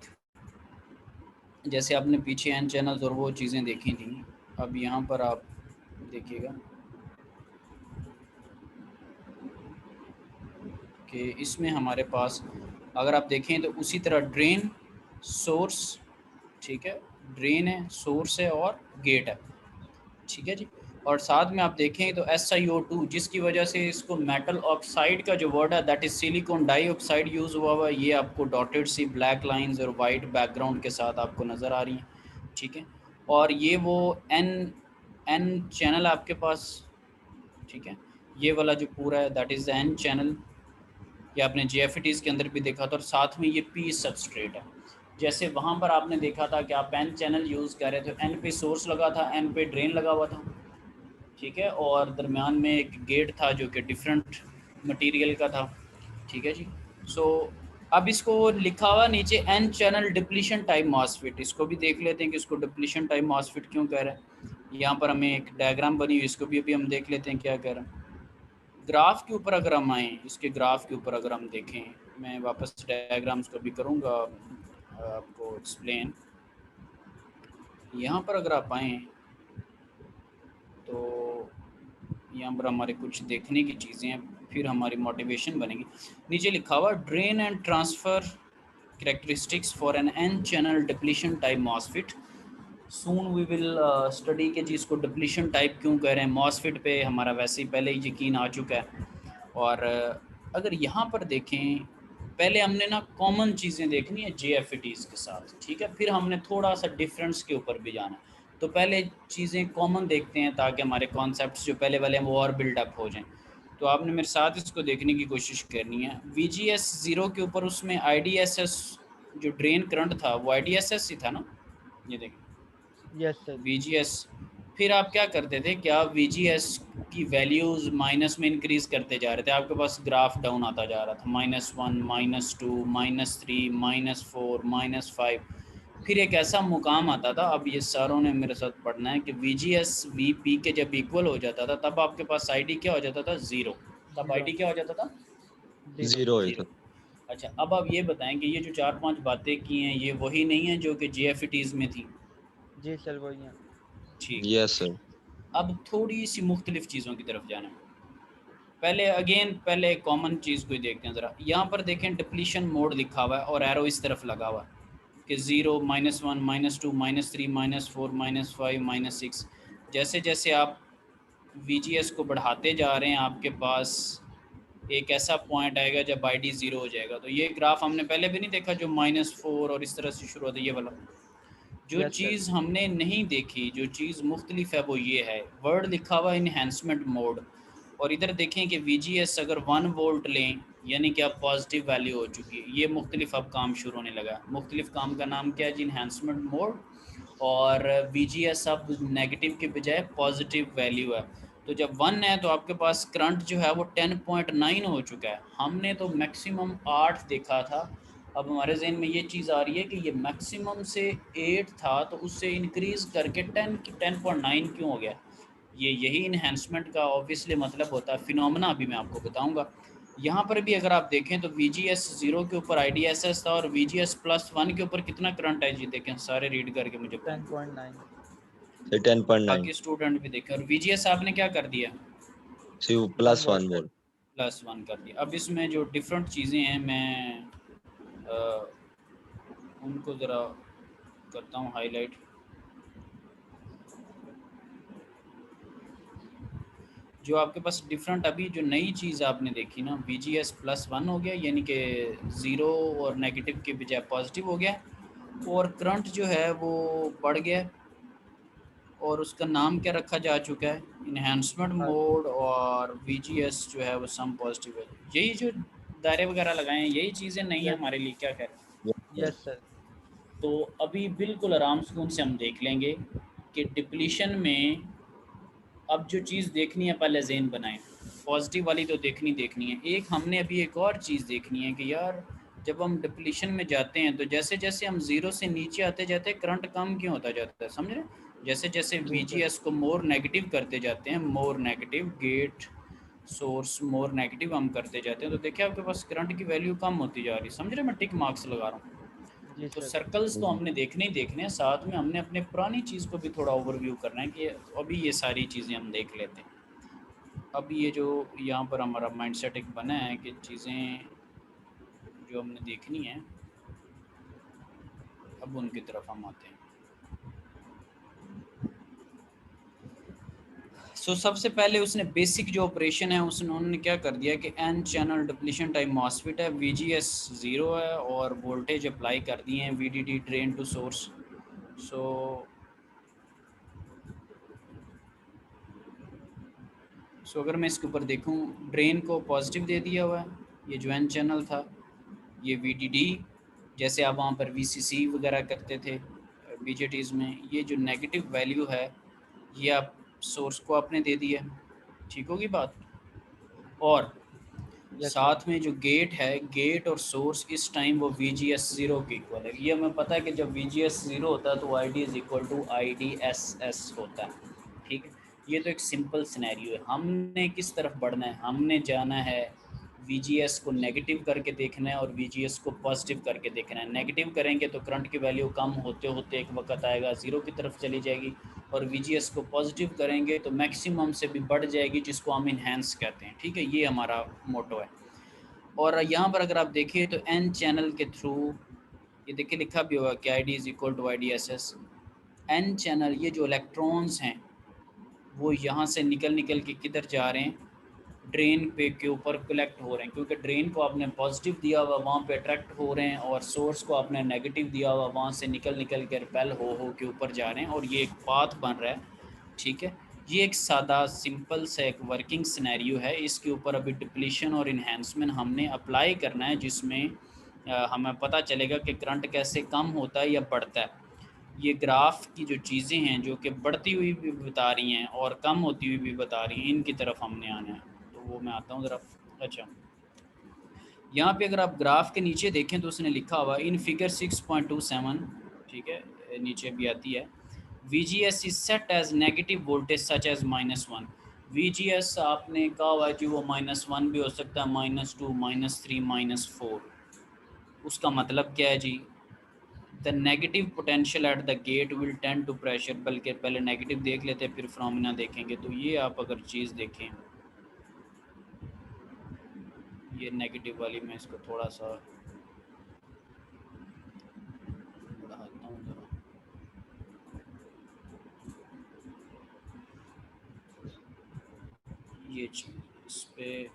जैसे आपने पीछे एन चैनल्स और वो चीज़ें देखी थी, अब यहाँ पर आप देखिएगा कि इसमें हमारे पास अगर आप देखें तो उसी तरह ड्रेन, सोर्स, ठीक है, ड्रेन है, सोर्स है और गेट है, ठीक है जी। और साथ में आप देखें तो SiO2, जिसकी वजह से इसको मेटल ऑक्साइड का जो वर्ड है that is silicon dioxide use हुआ हुआ है, ये आपको डॉटेड सी ब्लैक लाइंस और वाइट बैकग्राउंड के साथ आपको नज़र आ रही हैं, ठीक है। और ये वो एन चैनल आपके पास, ठीक है, ये वाला जो पूरा है that is the N channel, ये आपने JFETs के अंदर भी देखा था। और साथ में ये P सबस्ट्रेट है, जैसे वहाँ पर आपने देखा था कि आप N चैनल यूज़ कर रहे थे, N पे सोर्स लगा था, N पे ड्रेन लगा हुआ था, ठीक है, और दरमियान में एक गेट था जो कि डिफरेंट मटेरियल का था, ठीक है जी। सो अब इसको लिखा हुआ नीचे N channel depletion type MOSFET, इसको भी देख लेते हैं कि इसको डिप्लीशन टाइप मॉसफिट क्यों कह रहे हैं। यहाँ पर हमें एक डायग्राम बनी हुई, इसको भी अभी हम देख लेते हैं क्या कह रहे हैं। ग्राफ के ऊपर अगर हम आएँ, इसके ग्राफ के ऊपर अगर हम देखें, मैं वापस डायग्राम्स को भी करूँगा आपको एक्सप्लेन। यहाँ पर अगर आप आएँ तो यहाँ पर हमारे कुछ देखने की चीज़ें हैं, फिर हमारी मोटिवेशन बनेगी। नीचे लिखा हुआ drain and transfer characteristics for N N channel depletion type MOSFET. Soon we will study के जी इसको डिप्लीशन टाइप क्यों कह रहे हैं। मॉसफिट पे हमारा वैसे ही पहले ही यकीन आ चुका है। और अगर यहाँ पर देखें, पहले हमने ना कॉमन चीज़ें देखनी है JFETs के साथ, ठीक है, फिर हमने थोड़ा सा डिफरेंस के ऊपर भी जाना है। तो पहले चीज़ें कॉमन देखते हैं ताकि हमारे कॉन्सेप्ट्स जो पहले वाले हैं वो और बिल्डअप हो जाएं। तो आपने मेरे साथ इसको देखने की कोशिश करनी है। VGS 0 के ऊपर उसमें IDSS जो ड्रेन करंट था वो IDSS ही था ना, ये देखिए यस सर। VGS। फिर आप क्या करते थे कि आप VGS की वैल्यूज़ माइनस में इंक्रीज़ करते जा रहे थे, आपके पास ग्राफ डाउन आता जा रहा था, -1 -2 -3 -4 -5। फिर एक ऐसा मुकाम आता था, अब ये सारों ने मेरे साथ पढ़ना है, कि VGS VP के जब इक्वल हो जाता था तब आपके पास ID क्या हो जाता था, 0। तब 0 ID क्या हो जाता था, 0। 0 है 0। तो। अच्छा, अब आप ये बताएं कि ये जो 4-5 बातें की हैं ये वही नहीं है जो कि JFETs में थी? जी सर वही है। ठीक। Yes sir. अब थोड़ी सी मुख्तलिफ चीज़ों की तरफ जाना है। पहले कॉमन चीज़ को ही देखते हैं ज़रा। यहाँ पर देखें डिप्लीशन मोड लिखा हुआ है और एरो इस तरफ लगा हुआ है कि 0 -1 -2 -3 -4 -5 -6। जैसे जैसे आप VGS को बढ़ाते जा रहे हैं आपके पास एक ऐसा पॉइंट आएगा जब ID 0 हो जाएगा। तो ये ग्राफ हमने पहले भी नहीं देखा जो -4 और इस तरह से शुरू होता है, ये वाला। जो यस सर। चीज़ हमने नहीं देखी, जो चीज़ मुख्तलिफ है वो ये है, वर्ड लिखा हुआ इन्हेंसमेंट मोड। और इधर देखें कि VGS अगर 1 वोल्ट लें यानी कि अब पॉजिटिव वैल्यू हो चुकी है, ये मुख्तलिफ अब काम शुरू होने लगा। मुख्तलिफ काम का नाम क्या है जी, इन्हेंसमेंट मोड। और VGS अब नेगेटिव के बजाय पॉजिटिव वैल्यू है। तो जब 1 है तो आपके पास करंट जो है वो 10.9 हो चुका है। हमने तो मैक्सिमम 8 देखा था, अब हमारे जहन में ये चीज़ आ रही है कि ये मैक्सिमम से 8 था तो उससे इंक्रीज़ करके 10.9 क्यों हो गया। ये यही इन्हेंसमेंट का ऑब्वियसली मतलब होता है, फिनोमेना अभी मैं आपको बताऊंगा। यहाँ पर भी अगर आप देखें तो VGS 0 के ऊपर IDSS था और VGS +1 के ऊपर कितना करंट है जी, देखें सारे रीड करके मुझे बताएं, 10.9। सर 10.9। बाकी स्टूडेंट भी देखें। और VGS आपने क्या कर दिया, सी 1 +1 वोल्ट। वोल्ट। +1 कर दिया। अब इसमें जो डिफरेंट चीज़ें हैं मैं उनको ज़रा करता हूँ हाईलाइट। जो आपके पास डिफरेंट अभी जो नई चीज़ आपने देखी ना, VGS +1 हो गया यानी कि 0 और नेगेटिव के बजाय पॉजिटिव हो गया, और करंट जो है वो बढ़ गया और उसका नाम क्या रखा जा चुका है, इन्हेंसमेंट मोड। और VGS जो है वो सम पॉजिटिव है। यही जो दायरे वगैरह लगाए हैं यही चीज़ें नहीं है यस। हमारे लिए, क्या कह रहे हैं। Yes sir. तो अभी बिल्कुल आराम सुकून से हम देख लेंगे कि डिप्लीशन में अब जो चीज़ देखनी है पहले ज़हन बनाएं। पॉजिटिव वाली तो देखनी है। एक हमने अभी एक और चीज़ देखनी है कि यार जब हम डिप्लीशन में जाते हैं तो जैसे जैसे हम 0 से नीचे आते जाते हैं करंट कम क्यों होता जाता है, समझ रहे हैं। जैसे जैसे जी सर। VGS को मोर नेगेटिव करते जाते हैं, more negative gate source more negative हम करते जाते हैं, तो देखिए आपके पास करंट की वैल्यू कम होती जा रही है, समझ रहे हैं। मैं टिक मार्क्स लगा रहा हूँ। जी तो सर। सर्कल्स तो हमने देखने ही देखने हैं, साथ में हमने अपने पुरानी चीज़ को भी थोड़ा ओवरव्यू करना है कि अभी ये सारी चीज़ें हम देख लेते हैं। अब ये जो यहाँ पर हमारा माइंडसेट एक बना है कि चीज़ें जो हमने देखनी है अब उनकी तरफ हम आते हैं। सबसे पहले उसने बेसिक जो ऑपरेशन है उसने उन्होंने क्या कर दिया कि N channel depletion type MOSFET है, VGS 0 है और वोल्टेज अप्लाई कर दिए हैं VDD ड्रेन टू सोर्स। सो अगर मैं इसके ऊपर देखूं, ड्रेन को पॉजिटिव दे दिया हुआ है, ये जो एन चैनल था, ये VDD जैसे आप वहाँ पर VCC वगैरह करते थे BJTs में, ये जो नेगेटिव वैल्यू है ये आप सोर्स को आपने दे दिया। ठीक होगी बात। और यस सर। साथ में जो गेट है, गेट और सोर्स इस टाइम वो VGS 0 के इक्वल है। ये हमें पता है कि जब VGS 0 होता है तो ID is equal to IDSS होता है। ठीक है, ये तो एक सिंपल सिनेरियो है। हमने किस तरफ बढ़ना है, हमने जाना है VGS को नेगेटिव करके देखना है और VGS को पॉजिटिव करके देखना है। नेगेटिव करेंगे तो करंट की वैल्यू कम होते होते एक वक्त आएगा 0 की तरफ चली जाएगी, और VGS को पॉजिटिव करेंगे तो मैक्सिमम से भी बढ़ जाएगी, जिसको हम इन्हेंस कहते हैं। ठीक है, ये हमारा मोटो है। और यहाँ पर अगर आप देखें तो एन चैनल के थ्रू, ये देखिए लिखा भी होगा कि ID is equal to IDSS। N channel, ये जो इलेक्ट्रॉन्स हैं वो यहाँ से निकल निकल के किधर जा रहे हैं, ड्रेन पे के ऊपर कलेक्ट हो रहे हैं, क्योंकि ड्रेन को आपने पॉजिटिव दिया हुआ वहाँ पे अट्रैक्ट हो रहे हैं, और सोर्स को आपने नेगेटिव दिया हुआ वहाँ से निकल निकल के रिपेल हो के ऊपर जा रहे हैं, और ये एक पाथ बन रहा है। ठीक है, ये एक सादा सिंपल सा एक वर्किंग सिनेरियो है। इसके ऊपर अभी डिप्लीशन और इन्हेंसमेंट हमने अप्लाई करना है, जिसमें हमें पता चलेगा कि करंट कैसे कम होता है या बढ़ता है। ये ग्राफ की जो चीज़ें हैं जो कि बढ़ती हुई भी बता रही हैं और कम होती हुई भी बता रही हैं, इनकी तरफ हमने आना है। तो वो मैं आता हूँ ज़रा। अच्छा, यहाँ पे अगर आप ग्राफ के नीचे देखें तो उसने लिखा हुआ इन फिगर 6.27, ठीक है, नीचे भी आती है, VGS is set as negative voltage such as -1। VGS आपने कहा हुआ है कि वो -1 भी हो सकता है, -2, -3, -4। उसका मतलब क्या है जी? The negative potential at the gate will tend to pressure. बल्कि पहले नेगेटिव देख लेते हैं फिर फिनोमेना देखेंगे। तो ये आप अगर चीज़ देखें, ये नेगेटिव वाली मैं इसको थोड़ा सा बढ़ाता हूँ ज़रा। ये चीज़ इस पे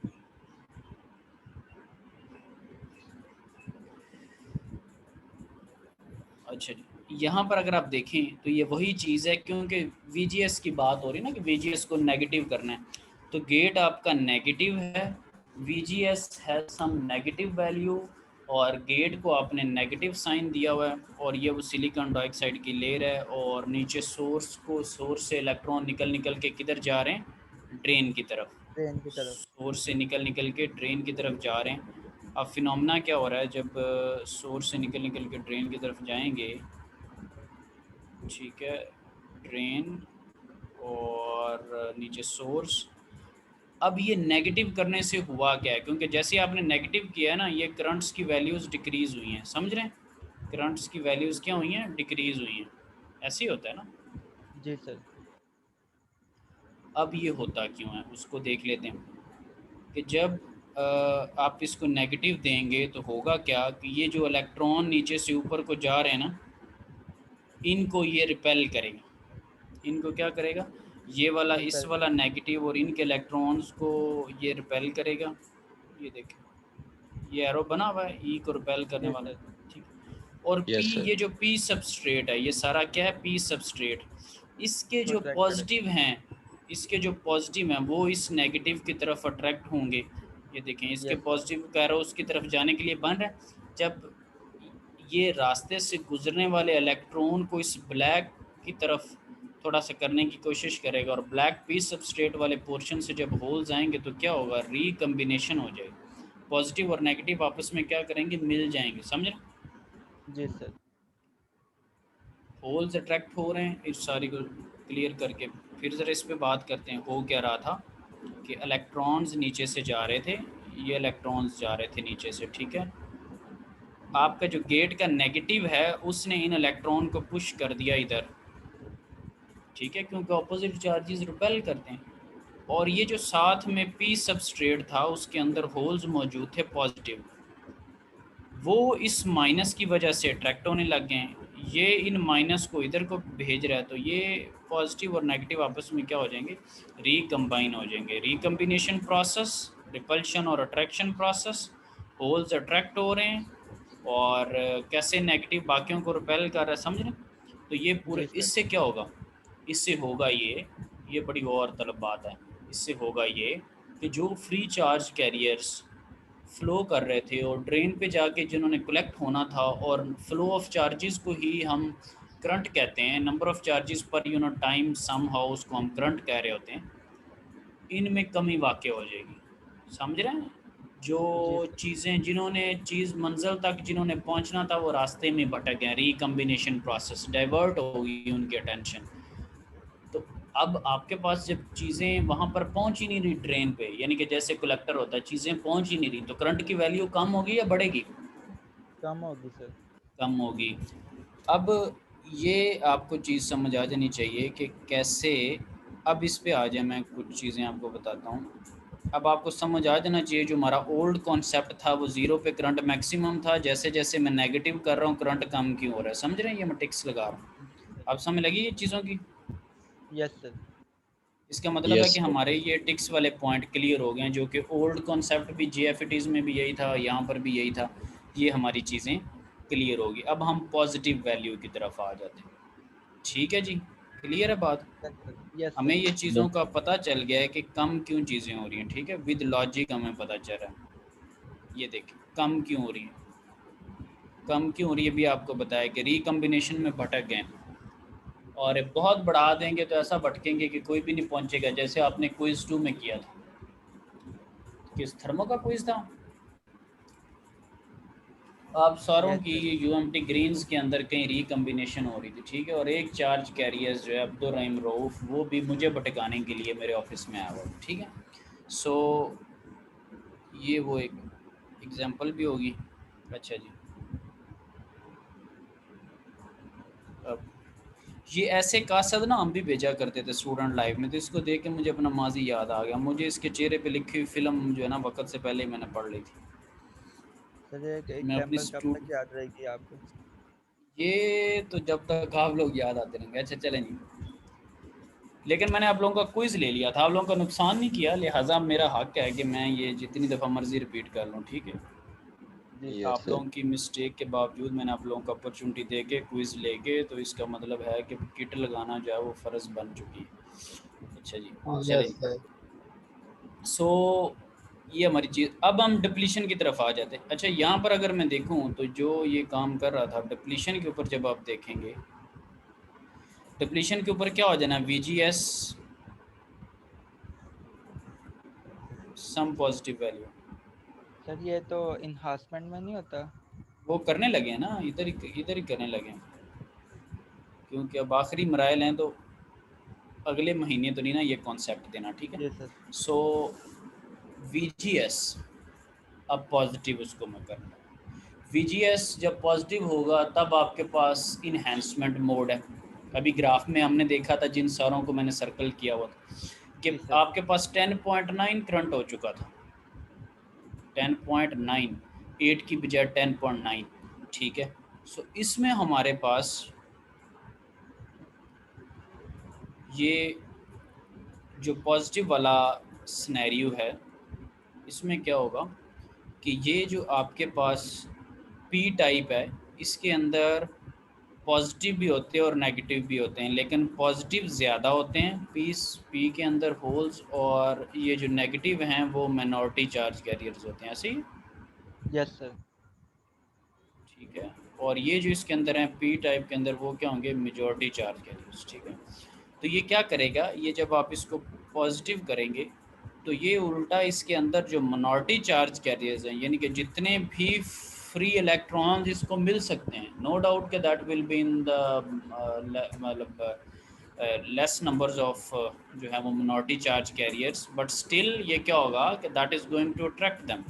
अच्छा जी, यहाँ पर अगर आप देखें तो ये वही चीज़ है, क्योंकि VGS की बात हो रही है ना कि VGS को नेगेटिव करना है। तो गेट आपका नेगेटिव है, VGS है सम नेगेटिव वैल्यू, और गेट को आपने नेगेटिव साइन दिया हुआ है, और ये वो सिलिकॉन डाइऑक्साइड की लेयर है, और नीचे सोर्स से इलेक्ट्रॉन निकल निकल के किधर जा रहे हैं? ड्रेन की तरफ। ट्रेन की तरफ। सोर्स से निकल निकल के ड्रेन की तरफ जा रहे हैं। अब फिनोमेना क्या हो रहा है, जब सोर्स से निकल निकल के ड्रेन की तरफ जाएंगे, ठीक है, ड्रेन और नीचे सोर्स। अब ये नेगेटिव करने से हुआ क्या है? क्योंकि जैसे आपने नेगेटिव किया है ना, ये करंट्स की वैल्यूज़ डिक्रीज़ हुई हैं, समझ रहे हैं? करंट्स की वैल्यूज़ क्या हुई हैं? डिक्रीज़ हुई हैं। ऐसे ही होता है ना? जी सर। अब ये होता क्यों है उसको देख लेते हैं कि जब आप इसको नेगेटिव देंगे तो होगा क्या कि ये जो इलेक्ट्रॉन नीचे से ऊपर को जा रहे हैं ना, इनको ये रिपेल करेगा। इनको क्या करेगा? ये वाला, इस रिपेल वाला करेगा। नेगेटिव और इनके इलेक्ट्रॉन्स को ये रिपेल करेगा। ये देखें, ये एरो बना हुआ है ई को रिपेल करने जी वाला। सर। ठीक, और पी, यस सर। ये जो पी सबस्ट्रेट है, ये सारा क्या है? P substrate. इसके इसको जो अट्रैक्ट करेगा। पॉजिटिव हैं, इसके जो पॉजिटिव हैं वो इस नेगेटिव की तरफ अट्रैक्ट होंगे। ये देखें, इसके यस सर। पॉजिटिव का एरो उसकी तरफ जाने के लिए बन रहा है। जब ये रास्ते से गुजरने वाले इलेक्ट्रॉन को इस ब्लैक की तरफ थोड़ा सा करने की कोशिश करेगा, और ब्लैक पी सबस्ट्रेट वाले पोर्शन से जब होल्स आएंगे तो क्या होगा? रिकम्बिनेशन हो जाएगी। पॉजिटिव और नेगेटिव आपस में क्या करेंगे? मिल जाएंगे, समझ रहे? जी सर। होल्स अट्रैक्ट हो रहे हैं। इस सारी को क्लियर करके फिर ज़रा इस पे बात करते हैं। हो क्या रहा था कि इलेक्ट्रॉन्स नीचे से जा रहे थे, ये इलेक्ट्रॉन्स जा रहे थे नीचे से, ठीक है। आपका जो गेट का नेगेटिव है उसने इन इलेक्ट्रॉन को पुश कर दिया इधर, ठीक है, क्योंकि ऑपोजिट चार्जेस रिपेल करते हैं। और ये जो साथ में पी सबस्ट्रेट था उसके अंदर होल्स मौजूद थे पॉजिटिव, वो इस माइनस की वजह से अट्रैक्ट होने लग गए हैं। ये इन माइनस को इधर को भेज रहा है, तो ये पॉजिटिव और नेगेटिव आपस में क्या हो जाएंगे? रिकम्बाइन हो जाएंगे। रिकम्बिनेशन प्रोसेस, रिपल्शन और अट्रैक्शन प्रोसेस। होल्स अट्रैक्ट हो रहे हैं, और कैसे नेगेटिव बाकियों को रिपेल कर रहा है, समझ रहे हैं? तो ये पूरे, जी सर। इससे क्या होगा? इससे होगा ये बड़ी और तलब बात है। इससे होगा ये कि जो फ्री चार्ज कैरियर्स फ़्लो कर रहे थे और ड्रेन पे जाके जिन्होंने कलेक्ट होना था, और फ्लो ऑफ चार्जेस को ही हम करंट कहते हैं, number of charges per unit time somehow उसको हम करंट कह रहे होते हैं, इनमें कमी वाक़ हो जाएगी। समझ रहे हैं? जो जी सर। चीज़ें, जिन्होंने चीज़ मंज़िल तक जिन्होंने पहुंचना था वो रास्ते में भटक गए, रिकम्बिनेशन प्रोसेस, डाइवर्ट हो गई उनकी अटेंशन। तो अब आपके पास जब चीज़ें वहाँ पर पहुँच ही नहीं रही ड्रेन पे, यानी कि जैसे कलेक्टर होता है, चीज़ें पहुँच ही नहीं रही, तो करंट की वैल्यू कम होगी या बढ़ेगी? कम होगी सर। कम होगी। अब ये आपको चीज़ समझ आ जानी चाहिए कि कैसे, अब इस पे आ जाए, मैं कुछ चीज़ें आपको बताता हूँ। अब आपको समझ आ जाना चाहिए जो हमारा ओल्ड कॉन्सेप्ट था वो ज़ीरो पे करंट मैक्सिमम था, जैसे जैसे मैं नेगेटिव कर रहा हूँ करंट कम क्यों हो रहा है, समझ रहे हैं? ये मैं टिक्स लगा रहा हूँ। जी सर। अब समझ लगी ये चीज़ों की? Yes sir. इसका मतलब है यस कि सर। हमारे ये टिक्स वाले पॉइंट क्लियर हो गए हैं, जो कि ओल्ड कॉन्सेप्ट भी JFETs में भी यही था, यहाँ पर भी यही था। ये हमारी चीज़ें क्लियर होगी। अब हम पॉजिटिव वैल्यू की तरफ आ जाते हैं। ठीक है जी, क्लियर है बात। यस सर, यस हमें सर। ये चीज़ों का पता चल गया है कि कम क्यों चीज़ें हो रही हैं। ठीक है, विद लॉजिक हमें पता चल रहा है। ये देखिए कम क्यों हो रही है, कम क्यों हो रही है भी आपको बताया कि रिकम्बिनेशन में भटक गए, और बहुत बढ़ा देंगे तो ऐसा भटकेंगे कि कोई भी नहीं पहुंचेगा। जैसे आपने क्विज 2 में किया था, किस थर्मो का क्विज था, आप सारों यस की सर। यूएमटी ग्रीन्स के अंदर कहीं रिकम्बिनेशन हो रही थी। ठीक है, और एक चार्ज कैरियर्स जो है अब्दुर्रहीम रऊफ़, वो भी मुझे भटकाने के लिए मेरे ऑफिस में आया हुआ। ठीक है, सो ये वो एक एग्जांपल भी होगी। अच्छा जी, अब ये ऐसे कासद ना हम भी भेजा करते थे स्टूडेंट लाइफ में, तो इसको देख के मुझे अपना माजी याद आ गया। मुझे इसके चेहरे पे लिखी हुई फिल्म जो है ना वक्त से पहले ही मैंने पढ़ ली थी। सर एक मैं अपनी एग्जांपल कब तक याद रहेगी आपको? ये तो जब तक आप लोग याद आते रहेंगे। अच्छा चलें जी, लेकिन मैंने आप लोगों का क्विज ले लिया था, आप लोगों का नुकसान नहीं किया, लिहाजा मेरा हक है कि मैं ये जितनी दफ़ा मर्जी रिपीट कर लूँ। ठीक है, जी सर। यस आप सर। लोगों की मिस्टेक के बावजूद मैंने आप लोगों को अपॉर्चुनिटी दे के क्विज़ लेके, तो इसका मतलब है कि किट लगाना जो है वो फ़र्ज़ बन चुकी है। अच्छा जी, चलें यस जी। सर। सो ये हमारी चीज़। अब हम डिप्लीशन की तरफ आ जाते हैं। अच्छा, यहाँ पर अगर मैं देखूँ तो जो ये काम कर रहा था डिप्लीशन के ऊपर, जब आप देखेंगे डिप्लीशन के ऊपर क्या हो जाना, VGS some positive value, sir ये तो इन्हांसमेंट में नहीं होता? वो करने लगे हैं ना, इधर ही करने लगे हैं, क्योंकि अब आखिरी मराइल हैं, तो अगले महीने तो नहीं ना ये कॉन्सेप्ट देना। ठीक है, जी सर। सो VGS अब पॉजिटिव उसको मैं करना, VGS जब पॉजिटिव होगा तब आपके पास इन्हेंसमेंट मोड है। अभी ग्राफ में हमने देखा था, जिन सारों को मैंने सर्कल किया हुआ था, कि जी सर। आपके पास 10.9 करंट हो चुका था, 10.9, 8 की बजाय 10.9। ठीक है, सो इसमें हमारे पास ये जो पॉजिटिव वाला सिनेरियो है, इसमें क्या होगा कि ये जो आपके पास पी टाइप है, इसके अंदर पॉजिटिव भी होते हैं और नेगेटिव भी होते हैं, लेकिन पॉजिटिव ज़्यादा होते हैं पी के अंदर होल्स, और ये जो नेगेटिव हैं वो माइनॉरिटी चार्ज कैरियर्स होते हैं। ऐसे ही, यस सर। ठीक है, और ये जो इसके अंदर हैं पी टाइप के अंदर, वो क्या होंगे, मेजॉरिटी चार्ज कैरियर्स। ठीक है, तो ये क्या करेगा, ये जब आप इसको पॉजिटिव करेंगे तो ये उल्टा इसके अंदर जो मिनॉरिटी चार्ज कैरियर्स हैं, यानी कि जितने भी फ्री इलेक्ट्रॉन्स इसको मिल सकते हैं, नो डाउट के that will be in the मतलब लेस नंबर्स ऑफ जो है वो minority charge carriers, but still ये क्या होगा कि that is going to attract them.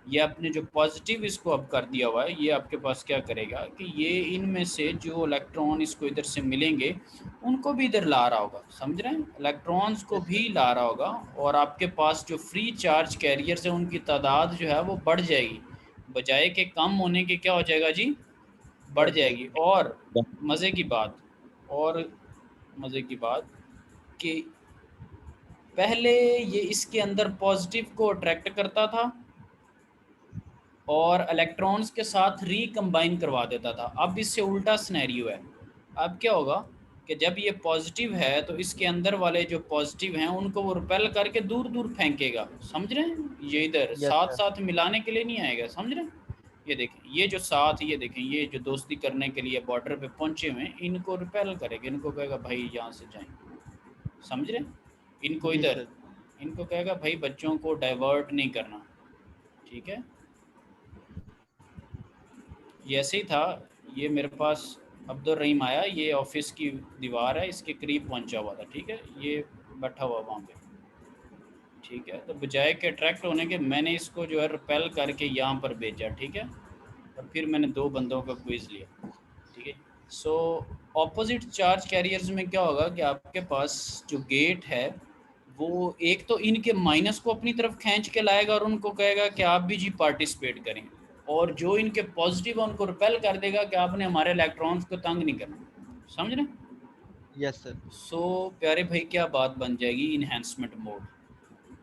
ये आपने जो पॉजिटिव इसको अब कर दिया हुआ है, ये आपके पास क्या करेगा कि ये इनमें से जो इलेक्ट्रॉन इसको इधर से मिलेंगे उनको भी इधर ला रहा होगा, समझ रहे हैं, इलेक्ट्रॉन्स को यस भी सर। ला रहा होगा, और आपके पास जो फ्री चार्ज कैरियर्स हैं उनकी तादाद जो है वो बढ़ जाएगी, बजाय के कम होने के क्या हो जाएगा जी, बढ़ बढ़ जाएगी। जाएगी। और मज़े की बात, और मज़े की बात कि पहले ये इसके अंदर पॉजिटिव को अट्रैक्ट करता था और इलेक्ट्रॉन्स के साथ रिकम्बाइन करवा देता था। अब इससे उल्टा सिनेरियो है। अब क्या होगा कि जब ये पॉजिटिव है तो इसके अंदर वाले जो पॉजिटिव हैं उनको वो रिपेल करके दूर दूर फेंकेगा, समझ रहे हैं, ये इधर यस साथ सर। साथ मिलाने के लिए नहीं आएगा, समझ रहे हैं। ये देखें, ये जो साथ, ये देखें, ये जो दोस्ती करने के लिए बॉर्डर पे पहुंचे हुए हैं, इनको रिपेल करेगा, इनको कहेगा भाई यहाँ से जाएं, समझ रहे हैं, इनको जी इधर, सर। इनको कहेगा भाई बच्चों को डाइवर्ट नहीं करना। ठीक है, ये ऐसे ही था। ये मेरे पास अब्दुल रहीम आया, ये ऑफिस की दीवार है, इसके करीब पहुंचा हुआ था। ठीक है, ये बैठा हुआ वहाँ पे। ठीक है, तो बजाय के अट्रैक्ट होने के, मैंने इसको जो है रिपेल करके यहाँ पर भेजा। ठीक है, और फिर मैंने 2 बंदों का क्विज लिया। ठीक है, सो ऑपोजिट चार्ज कैरियर्स में क्या होगा कि आपके पास जो गेट है वो एक तो इनके माइनस को अपनी तरफ खींच के लाएगा और उनको कहेगा कि आप भी जी पार्टिसिपेट करें, और जो इनके पॉजिटिव है उनको रिपेल कर देगा कि आपने हमारे इलेक्ट्रॉन्स को तंग नहीं करना, समझ रहे हैं। Yes sir. सो प्यारे भाई क्या बात बन जाएगी इन्हेंसमेंट मोड।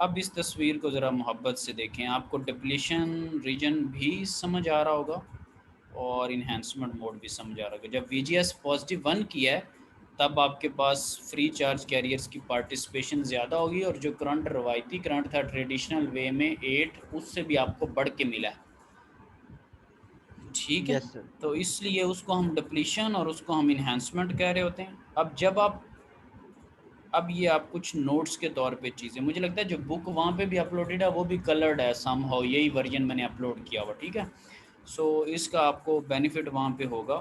अब इस तस्वीर को ज़रा मोहब्बत से देखें, आपको डिप्लीशन रीजन भी समझ आ रहा होगा और इन्हेंसमेंट मोड भी समझ आ रहा होगा। जब VGS पॉजिटिव 1 किया है तब आपके पास फ्री चार्ज कैरियर्स की पार्टिसिपेशन ज़्यादा होगी और जो करंट रवायती करंट था ट्रेडिशनल वे में 8 उससे भी आपको बढ़ के मिला है, ठीक है। Yes sir. तो इसलिए उसको हम डिप्लीशन और उसको हम इन्हेंसमेंट कह रहे होते हैं। अब जब आप अब ये आप कुछ नोट्स के तौर पे चीज़ें, मुझे लगता है जो बुक वहाँ पे भी अपलोडेड है वो भी कलर्ड है समहाउ, यही वर्जन मैंने अपलोड किया हुआ, ठीक है। सो इसका आपको बेनिफिट वहाँ पे होगा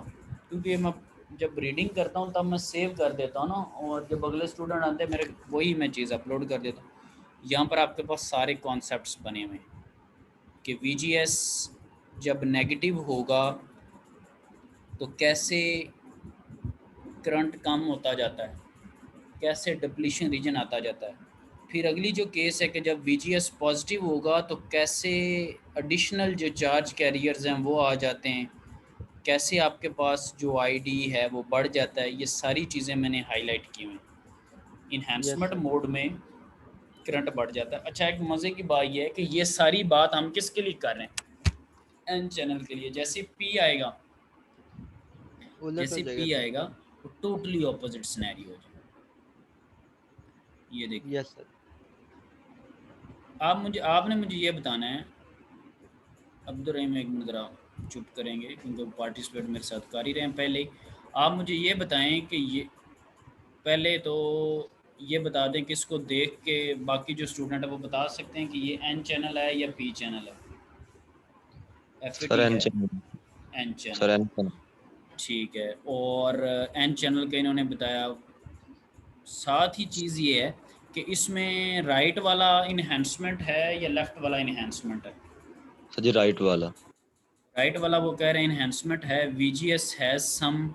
क्योंकि मैं जब रीडिंग करता हूँ तब मैं सेव कर देता हूँ ना, और जब अगले स्टूडेंट आते हैं मेरे वही मैं चीज़ अपलोड कर देता हूँ। यहाँ पर आपके पास सारे कॉन्सेप्ट्स बने हुए हैं कि VGS जब नेगेटिव होगा तो कैसे करंट कम होता जाता है, कैसे डिप्लीशन रीजन आता जाता है। फिर अगली जो केस है कि जब VGS पॉजिटिव होगा तो कैसे एडिशनल जो चार्ज कैरियर्स हैं वो आ जाते हैं, कैसे आपके पास जो ID है वो बढ़ जाता है। ये सारी चीज़ें मैंने हाईलाइट की हुई हैं। Yes enhancement sir. मोड में करंट बढ़ जाता है। अच्छा, एक मज़े की बात ये है कि ये सारी बात हम किसके लिए कर रहे हैं, N चैनल के लिए। जैसे P आएगा, उलट हो जैसे जाएगा P सर। आएगा तो टोटली ऑपोजिट सिनेरियो हो जाएगा। ये देखिए, यस सर। आपने मुझे ये बताना है, अब्दुल एक मिनट ज़रा चुप करेंगे क्योंकि पार्टिसिपेट मेरे साथ कर ही रहे हैं पहले ही। आप मुझे ये बताएं कि ये पहले तो ये बता दें कि इसको देख के बाकी जो स्टूडेंट है वो बता सकते हैं कि ये N चैनल है या P चैनल है। सर FAT एन है, channel. N sir channel, N channel. ठीक है। और N चैनल का इन्होंने बताया। साथ ही चीज़ ये है कि इसमें राइट वाला इन्हेंसमेंट है या लेफ़्ट वाला इन्हेंसमेंट है। सर जी राइट वाला। राइट वाला वो कह रहे हैं इन्हेंसमेंट है, VGS has some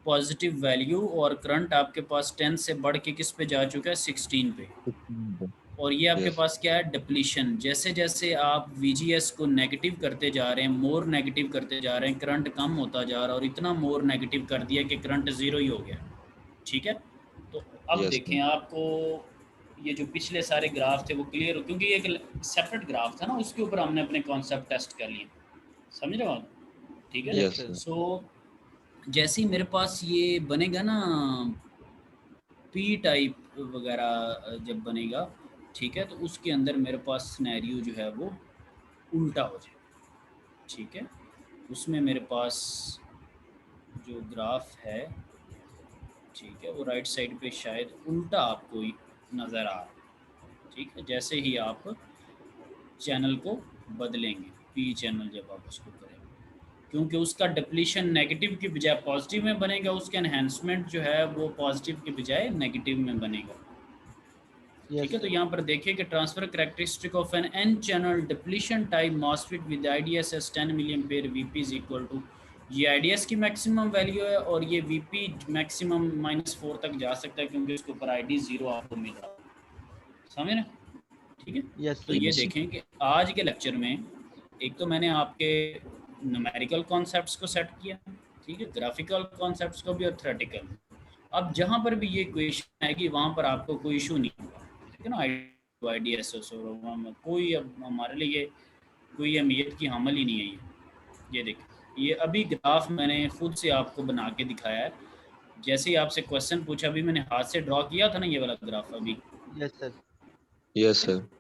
positive value और करंट आपके पास 10 से बढ़ के किस पे जा चुका है, 16 पे। और ये आपके यस। पास क्या है, डिप्लीशन। जैसे जैसे आप VGS को नेगेटिव करते जा रहे हैं, मोर नेगेटिव करते जा रहे हैं, करंट कम होता जा रहा है और इतना मोर नेगेटिव कर दिया कि करंट ज़ीरो ही हो गया, ठीक है। तो अब यस देखें आपको ये जो पिछले सारे ग्राफ थे वो क्लियर हो, क्योंकि ये एक सेपरेट ग्राफ था ना, उसके ऊपर हमने अपने कॉन्सेप्ट टेस्ट कर लिए, समझ रहे हो आप, ठीक है। Yes yes sir. सर। सो जैसे ही मेरे पास ये बनेगा ना P टाइप वगैरह जब बनेगा, ठीक है, तो उसके अंदर मेरे पास सिनेरियो जो है वो उल्टा हो जाए, ठीक है। उसमें मेरे पास जो ग्राफ है, ठीक है, वो राइट साइड पे शायद उल्टा आपको नज़र आ रहा है, ठीक है। जैसे ही आप चैनल को बदलेंगे, P चैनल जब आप उसको करेंगे, क्योंकि उसका डिप्लीशन नेगेटिव की बजाय पॉजिटिव में बनेगा, उसका एनहेंसमेंट जो है वो पॉजिटिव की बजाय नेगेटिव में बनेगा, ठीक यस है। तो सर। यहाँ पर देखिए कि transfer characteristic of N N channel depletion type MOSFET with IDSS 10 milliampere VP is equal to, ये IDS की मैक्सिमम वैल्यू है और ये VP मैक्सिमम -4 तक जा सकता है क्योंकि उसके ऊपर ID 0 आपको मिल रहा है, समझे ना, ठीक है। यस तो सर। ये यस सर। देखें कि आज के लेक्चर में एक तो मैंने आपके न्यूमेरिकल कॉन्सेप्ट्स को सेट किया, ठीक है, ग्राफिकल कॉन्सेप्ट्स को भी और थ्योरेटिकल। अब जहाँ पर भी ये क्वेश्चन आएगी वहाँ पर आपको कोई इशू नहीं होगा, ठीक है ना। IDSS कोई अब हमारे लिए कोई अहमियत की हमल ही नहीं है ये देखिए, ये अभी ग्राफ मैंने खुद से आपको बना के दिखाया है। जैसे ही आपसे क्वेश्चन पूछा, अभी मैंने हाथ से ड्रॉ किया था ना ये वाला ग्राफ अभी, यस सर। यस ठीक है। सर।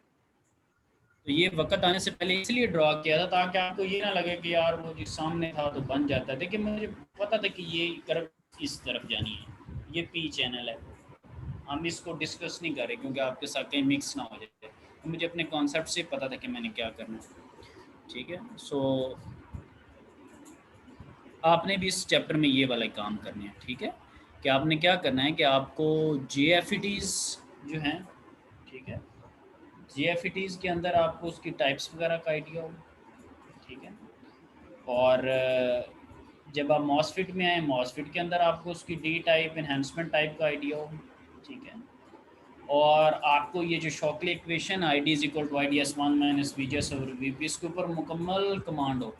तो ये वक्त आने से पहले इसलिए ड्रॉ किया था ताकि आपको ये ना लगे कि यार वो जो सामने था तो बन जाता है। देखिए मुझे पता था कि ये तरफ इस तरफ जानी है, ये P चैनल है, हम इसको डिस्कस नहीं कर रहे क्योंकि आपके साथ कहीं मिक्स ना हो जाए। तो मुझे अपने कॉन्सेप्ट से पता था कि मैंने क्या करना है, ठीक है। सो आपने भी इस चैप्टर में ये वाला काम करने हैं, ठीक है। कि आपने क्या करना है कि आपको JFETs जो हैं, ठीक है, JFETs के अंदर आपको उसकी टाइप्स वगैरह का आइडिया हो, ठीक है। और जब आप मॉसफिट में आए, मॉसफिट के अंदर आपको उसकी डी टाइप एनहेंसमेंट टाइप का आइडिया हो, ठीक है। और आपको ये जो shockingly equation ID = IDS1 - VGS/VP इसके ऊपर मुकम्मल कमांड हो।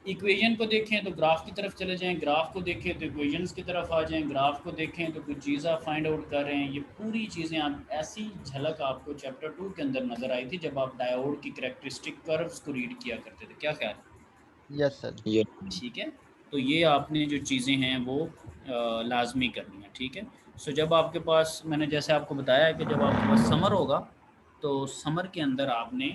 इक्वेशन को देखें तो ग्राफ की तरफ चले जाएं, ग्राफ को देखें तो इक्वेशंस की तरफ आ जाएं, ग्राफ को देखें तो कुछ चीज़ आप फाइंड आउट कर रहे हैं। ये पूरी चीज़ें आप ऐसी झलक आपको चैप्टर 2 के अंदर नज़र आई थी जब आप डायोड की कैरेक्टरिस्टिक कर्व्स को रीड किया करते थे। क्या ख्याल है? Yes sir. ये ठीक है, तो ये आपने जो चीज़ें हैं वो लाजमी करनी है। ठीक है, सो जब आपके पास, मैंने जैसे आपको बताया कि जब आपके पास समर होगा तो समर के अंदर आपने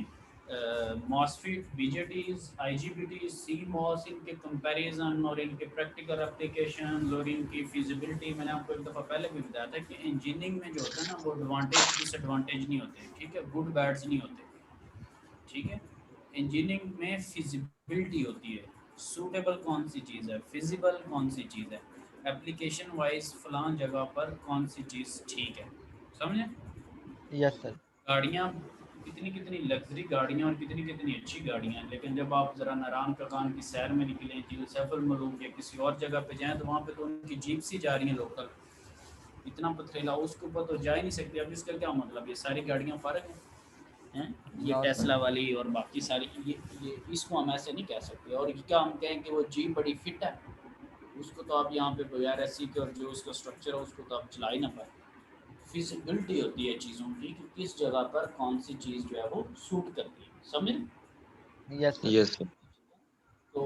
मॉसफेट, बीजेटीज, आईजीबीटीज, सी मॉस, इनके कंपैरिजन और इनके प्रैक्टिकल एप्लीकेशन और इनकी फिजिबिलिटी, मैंने आपको एक दफ़ा पहले भी बताया था कि इंजीनियरिंग में जो होता है ना वो एडवांटेज डिसएडवांटेज नहीं होते। ठीक है, गुड बैड्स नहीं होते। ठीक है, इंजीनियरिंग में फिजिबिलिटी होती है, सूटेबल कौन सी चीज़ है, फिजिबल कौन सी चीज़ है, एप्लीकेशन वाइज फलां जगह पर कौन सी चीज़ ठीक है। समझे? Yes sir. गाड़ियाँ, कितनी कितनी लग्जरी गाड़ियाँ और कितनी कितनी अच्छी गाड़ियाँ हैं, लेकिन जब आप ज़रा नारायण काकान की सैर में निकलें, जी सैफुल मलूक या किसी और जगह पे जाएं तो वहाँ पे तो उनकी जीप सी जा रही हैं लोकल, इतना पथरीला, उसके ऊपर तो जा ही नहीं सकती। अब इसका क्या मतलब, ये सारी गाड़ियाँ फ़र्क हैं, ये नो सर। टेस्ला वाली और बाकी सारी, ये इसको हम ऐसे नहीं कह सकते। और क्या हम कहें कि वो जीप बड़ी फिट है, उसको तो आप यहाँ पे बगैर एसी के और जो उसका स्ट्रक्चर है उसको तो आप चला ही ना पाए। फिजिबिलिटी होती है चीज़ों की कि किस जगह पर कौन सी चीज़ जो है वो सूट करती है। समझ? Yes sir. Yes sir. तो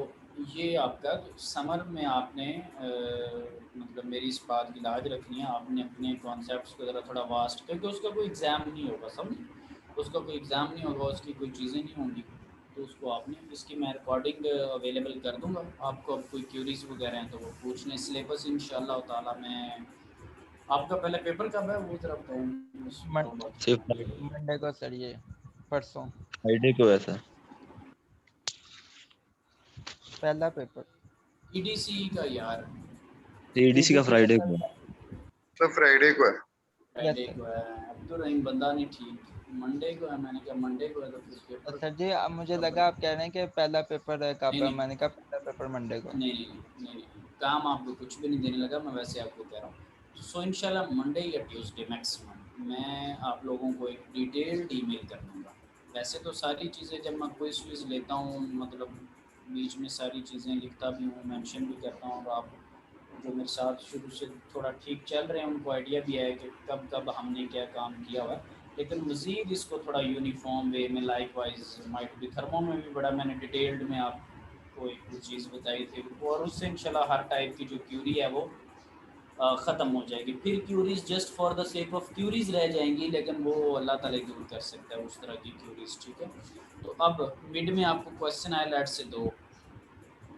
ये आपका समर में आपने मतलब मेरी इस बात की लाज रखनी है, आपने अपने कॉन्सेप्ट्स को ज़रा थोड़ा वास्ट, क्योंकि उसका कोई एग्ज़ाम नहीं होगा। समझ? उसका कोई एग्ज़ाम नहीं होगा, उसकी कोई चीज़ें नहीं होंगी, तो उसको आपने, इसकी मैं रिकॉर्डिंग अवेलेबल कर दूंगा आपको। अब कोई क्यूरीज वगैरह हैं तो वो पूछ लें। सिलेबस इंशाल्लाह ताला मैं, आपका पहले पेपर कब है वो ज़रा सिर्फ बताऊँ। मंडे को सर, ये परसों फ्राइडे को है सर। पहला पेपर। ईडीसी का यार, एडीसी का ईडीसी का फ्राइडे को है। सर। तो फ्राइडे को है। Yes Friday sir. को है। अब्दुल रहीम बंदा नहीं ठीक, मंडे को है। मैंने कहा मंडे को है तो फिर पेपर सर जी अब मुझे कब लगा है? आप कह रहे हैं कि पहला पेपर है कब नहीं है, नहीं मैंने कहा पहला पेपर मंडे को। नहीं नहीं नहीं नहीं, काम आपको कुछ भी नहीं देने लगा, मैं वैसे आपको कह रहा हूँ। सो इंशाल्लाह मंडे या ट्यूसडे मैक्सिमम मैं आप लोगों को एक डिटेल्ड ईमेल कर दूँगा। वैसे तो सारी चीज़ें जब मैं क्विज़ विज़ लेता हूँ, मतलब बीच में सारी चीज़ें लिखता भी हूँ, मेंशन भी करता हूँ, और आप जो मेरे साथ शुरू से थोड़ा ठीक चल रहे हैं उनको आइडिया भी है कि कब कब हमने क्या काम किया हुआ है। लेकिन मज़ीद इसको थोड़ा यूनिफॉर्म वे में, लाइक वाइज माइट भी, थर्मो में भी बड़ा मैंने डिटेल्ड में आपको एक चीज़ बताई थी, और उससे इंशाल्लाह हर टाइप की जो क्यूरी है वो ख़त्म हो जाएगी। फिर queries just for the sake of queries रह जाएंगी, लेकिन वो अल्लाह ताला दूर कर सकता है उस तरह की क्यूरीज। ठीक है, तो अब मिड में आपको क्वेश्चन आए लेट से दो,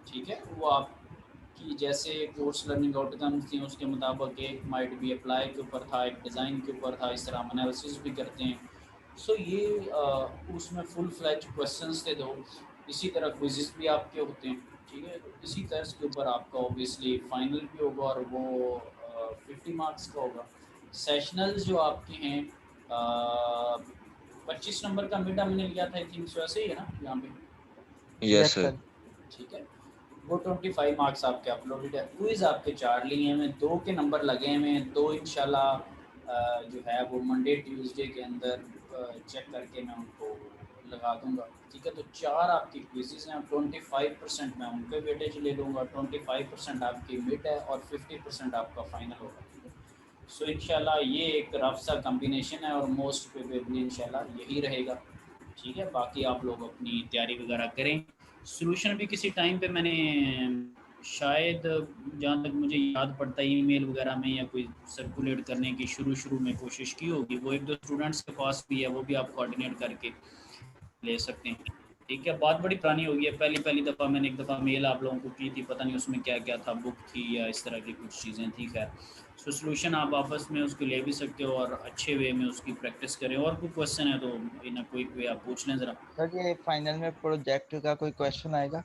ठीक है, वो आपकी जैसे कोर्स लर्निंग आउटकम्स थी उसके मुताबिक, एक माइट भी अप्लाई के ऊपर था, एक डिज़ाइन के ऊपर था, इस तरह हम एनालिसिस भी करते हैं। सो ये उसमें फुल फ्लैज क्वेश्चंस थे दो, इसी तरह क्विज़ेस भी आपके होते हैं। ठीक है, तो इसी तर्ज के ऊपर आपका ऑब्वियसली फाइनल भी होगा, और वो 50 मार्क्स का होगा। सेशनल्स जो आपके हैं 25 नंबर का मिड हमने लिया था, आई थिंक सो, ऐसे ही है ना यहाँ पे? Yes yes sir. सर। ठीक है, वो 25 मार्क्स आपके अपलोडेड है। क्विज़ आपके 4 लिए हैं, 2 के नंबर लगे हुए हैं, 2 इंशाल्लाह जो है वो मंडे ट्यूसडे के अंदर चेक करके मैं उनको लगा दूंगा। ठीक है, तो 4 आपकी क्विज़ेस हैं, 25% मैं उन पे वेटेज ले लूँगा, 25% आपकी मिड है और 50% आपका फाइनल होगा। ठीक है, सो इंशाल्लाह ये एक रफ सा कम्बिनेशन है और मोस्ट प्रोबेबली इंशाल्लाह यही रहेगा। ठीक है, बाकी आप लोग अपनी तैयारी वगैरह करें। सॉल्यूशन भी किसी टाइम पे मैंने शायद, जहाँ तक मुझे याद पड़ता है, ईमेल वगैरह में या कोई सर्कुलेट करने की शुरू में कोशिश की होगी। वो एक दो स्टूडेंट्स के पास भी है, वो भी आप कोऑर्डिनेट करके ले सकते हैं। ठीक है, बात बड़ी पुरानी हो गई है, पहली पहली दफ़ा मैंने एक दफ़ा मेल आप लोगों को की थी, पता नहीं उसमें क्या क्या था, बुक थी या इस तरह की कुछ चीज़ें थी। खैर, सो सॉल्यूशन आप आपस में उसको ले भी सकते हो और अच्छे वे में उसकी प्रैक्टिस करें। और कोई क्वेश्चन है तो ना कोई आप पूछ लें ज़रा। सर ये फाइनल में प्रोजेक्ट का कोई क्वेश्चन आएगा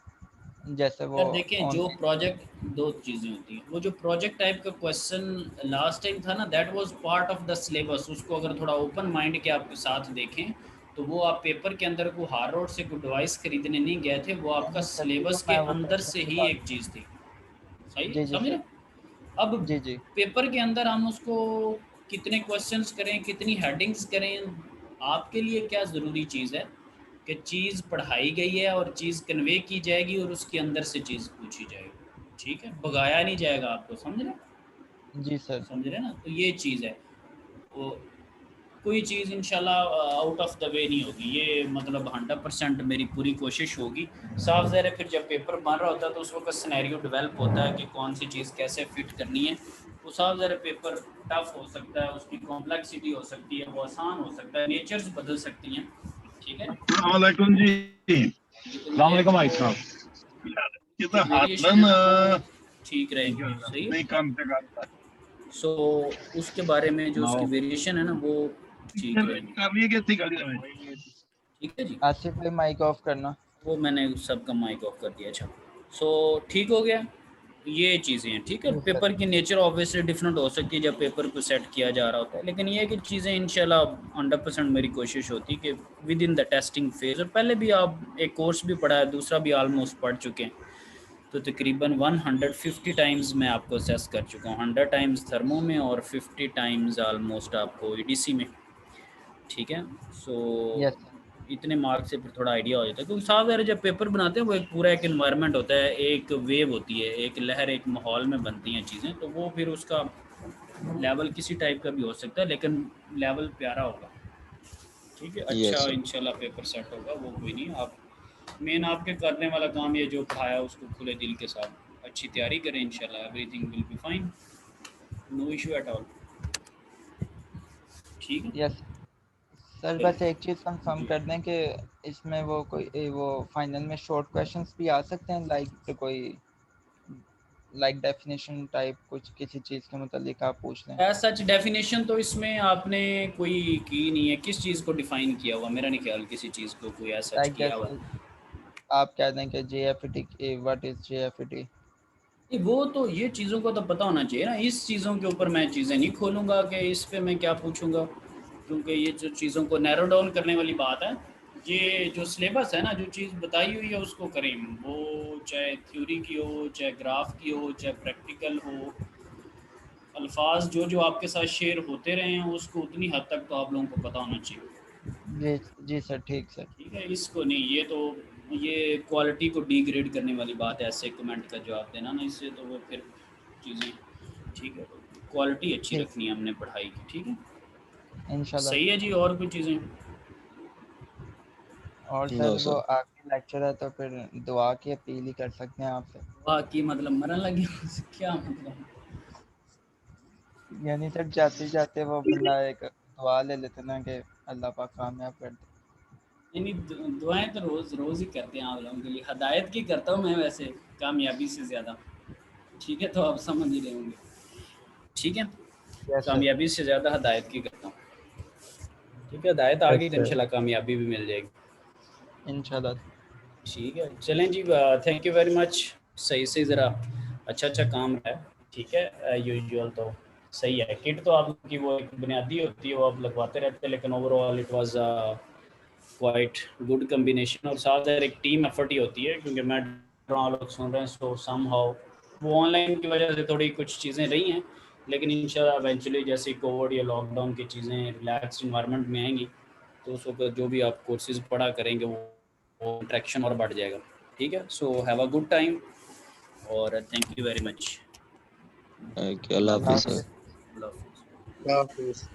जैसे वो यार देखें, ऑन। जो प्रोजेक्ट, दो चीज़ें होती हैं, वो जो प्रोजेक्ट टाइप का क्वेश्चन लास्ट टाइम था ना, that was part of the syllabus. उसको अगर थोड़ा ओपन माइंड के आपके साथ देखें तो वो आप पेपर के अंदर को हार रोड से कोई डिवाइस खरीदने नहीं गए थे, वो आपका नहीं सर जी, तो सिलेबस के मैं वो अंदर क्वेश्चन से की ही बात। एक चीज़ थी। सही जी जी समझ रहे? सर। अब जी जी। पेपर के अंदर हम उसको कितने क्वेश्चंस करें, कितनी हेडिंग्स करें, आपके लिए क्या ज़रूरी चीज़ है कि चीज़ पढ़ाई गई है और चीज़ कन्वे की जाएगी और उसके अंदर से चीज़ पूछी जाएगी, ठीक है, भगाया नहीं जाएगा आपको, समझ रहे? जी सर। समझ रहे ना? तो ये चीज़ है, वो कोई चीज़ इंशाल्लाह आउट ऑफ द वे नहीं होगी, ये मतलब 100% मेरी पूरी कोशिश होगी। साफ ज़ाहिर है फिर जब पेपर बन रहा होता है तो उस वक्त सिनेरियो डेवलप होता है कि कौन सी चीज़ कैसे फिट करनी है। वो साफ ज़ाहिर है पेपर टफ हो सकता है, उसकी कॉम्प्लेक्सिटी हो सकती है, वो आसान हो सकता है, नेचर्स बदल सकती हैं, ठीक है। अस्सलामुअलैकुम जी। अस्सलामुअलैकुम भाई साहब। कितना वेरिएशन है हाथन ना वो ठीक रहेगी, सही है। नहीं काम से करता सो उसके बारे में जो उसकी वेरिएशन है ना वो ठीक रहेगी, कर लिए कितनी गाड़ी है ठीक है जी। आसिफ भाई माइक ऑफ करना। वो मैंने सबका माइक ऑफ कर दिया। अच्छा, सो ठीक हो गया, ये चीज़ें हैं, ठीक है। जी सर। पेपर की नेचर ऑब्वियसली डिफरेंट हो सकती है जब पेपर को सेट किया जा रहा होता है, लेकिन ये कि चीज़ें इंशाल्लाह 100% मेरी कोशिश होती है कि with in the testing phase, और पहले भी आप एक कोर्स भी पढ़ा है, दूसरा भी ऑलमोस्ट पढ़ चुके हैं, तो तकरीबन 150 टाइम्स मैं आपको असेस कर चुका हूँ, 100 टाइम्स थर्मो में और 50 टाइम्स ऑलमोस्ट आपको ईडीसी में, ठीक है। So yes sir. इतने मार्क से फिर थोड़ा आइडिया हो जाता है, क्योंकि साफ ज़ाहिर है जब पेपर बनाते हैं वो एक पूरा एक इन्वायरमेंट होता है, एक वेव होती है, एक लहर, एक माहौल में बनती हैं चीज़ें, तो वो फिर उसका लेवल किसी टाइप का भी हो सकता है, लेकिन लेवल प्यारा होगा, ठीक है। यस अच्छा सर। इंशाल्लाह पेपर सेट होगा, वो कोई नहीं, आप मेन आपके करने वाला काम ये जो पढ़ाया उसको खुले दिल के साथ अच्छी तैयारी करें, इंशाल्लाह everything will be fine, no issue at all, ठीक है। यस सर, बस एक चीज़ कंफर्म कर दें कि इसमें वो कोई वो फाइनल में शॉर्ट क्वेश्चंस भी आ सकते हैं, लाइक कोई लाइक डेफिनेशन टाइप कुछ किसी चीज़ के मुतालिक आप पूछ लें। एज सच डेफिनेशन तो इसमें आपने कोई की नहीं है, किस चीज़ को डिफ़ाइन किया हुआ, मेरा नहीं ख्याल किसी चीज़ को कोई एज सच लाइक किया हुआ। जैसे आप कह दें कि JFET, व्हाट इज़ JFET। नहीं, वो तो ये चीज़ों को तो पता होना चाहिए ना, इस चीज़ों के ऊपर मैं चीज़ें नहीं खोलूँगा कि इस पे मैं क्या पूछूँगा, क्योंकि ये जो चीज़ों को नैरो डाउन करने वाली बात है, ये जो सिलेबस है ना, जो चीज़ बताई हुई है उसको करें, वो चाहे थ्योरी की हो, चाहे ग्राफ की हो, चाहे प्रैक्टिकल हो, अल्फाज जो जो आपके साथ शेयर होते रहे हैं उसको उतनी हद तक तो आप लोगों को पता होना चाहिए, जी जी सर, ठीक सर। ठीक है। इसको नहीं, ये तो ये क्वालिटी को डिग्रेड करने वाली बात है, ऐसे कमेंट का जवाब देना ना, इससे तो वो फिर चीज़ें, ठीक है, क्वालिटी अच्छी ठीक, रखनी है हमने पढ़ाई की, ठीक है, इंशाल्लाह। सही है जी। और कुछ चीज़ें? और नो सर वो सर। आखिरी लेक्चर है तो फिर दुआ की अपील ही कर सकते हैं आपसे। वाह की मतलब मरन लगे क्या मतलब? यानी सर जाते जाते वो बंदा एक दुआ ले लेते ना कि अल्लाह पाक कामयाब कर दे। यानी दुआएं तो रोज़ रोज़ ही करते हैं आप लोगों के लिए, हदायत की करता हूँ मैं वैसे कामयाबी से ज़्यादा, ठीक है, तो आप समझ ही रहे होंगे, ठीक है, यस सर। कामयाबी से ज़्यादा हदायत की करता हूँ, ठीक है। हदायत आ गई तो अच्छा। इंशाल्लाह कामयाबी भी मिल जाएगी, इंशाल्लाह। ठीक है। चलें जी, थैंक यू वेरी मच, सही से ज़रा अच्छा काम रहा है, ठीक है। यूजुअल तो सही है, किट तो आप लोग की वो एक बुनियादी होती है, वो आप लगवाते रहते हैं, लेकिन overall it was quite good combination, और साथ एक टीम एफर्ट ही होती है, क्योंकि मैं आप लोग सुन रहे हैं, सो सम हाउ वो ऑनलाइन की वजह से थोड़ी कुछ चीज़ें रही हैं, लेकिन इंशाल्लाह इवेंचुअली जैसे कोविड या लॉकडाउन की चीज़ें रिलैक्स इन्वायरमेंट में आएंगी, तो उस वक्त जो भी आप कोर्सेज पढ़ा करेंगे वो इंट्रैक्शन और बढ़ जाएगा, ठीक है। So have a good time और थैंक यू वेरी मच। अल्लाह अल्लाह हाफिज़ अल्लाह सर। हाफ़िज़। हाफ़िज़। हाफिज़।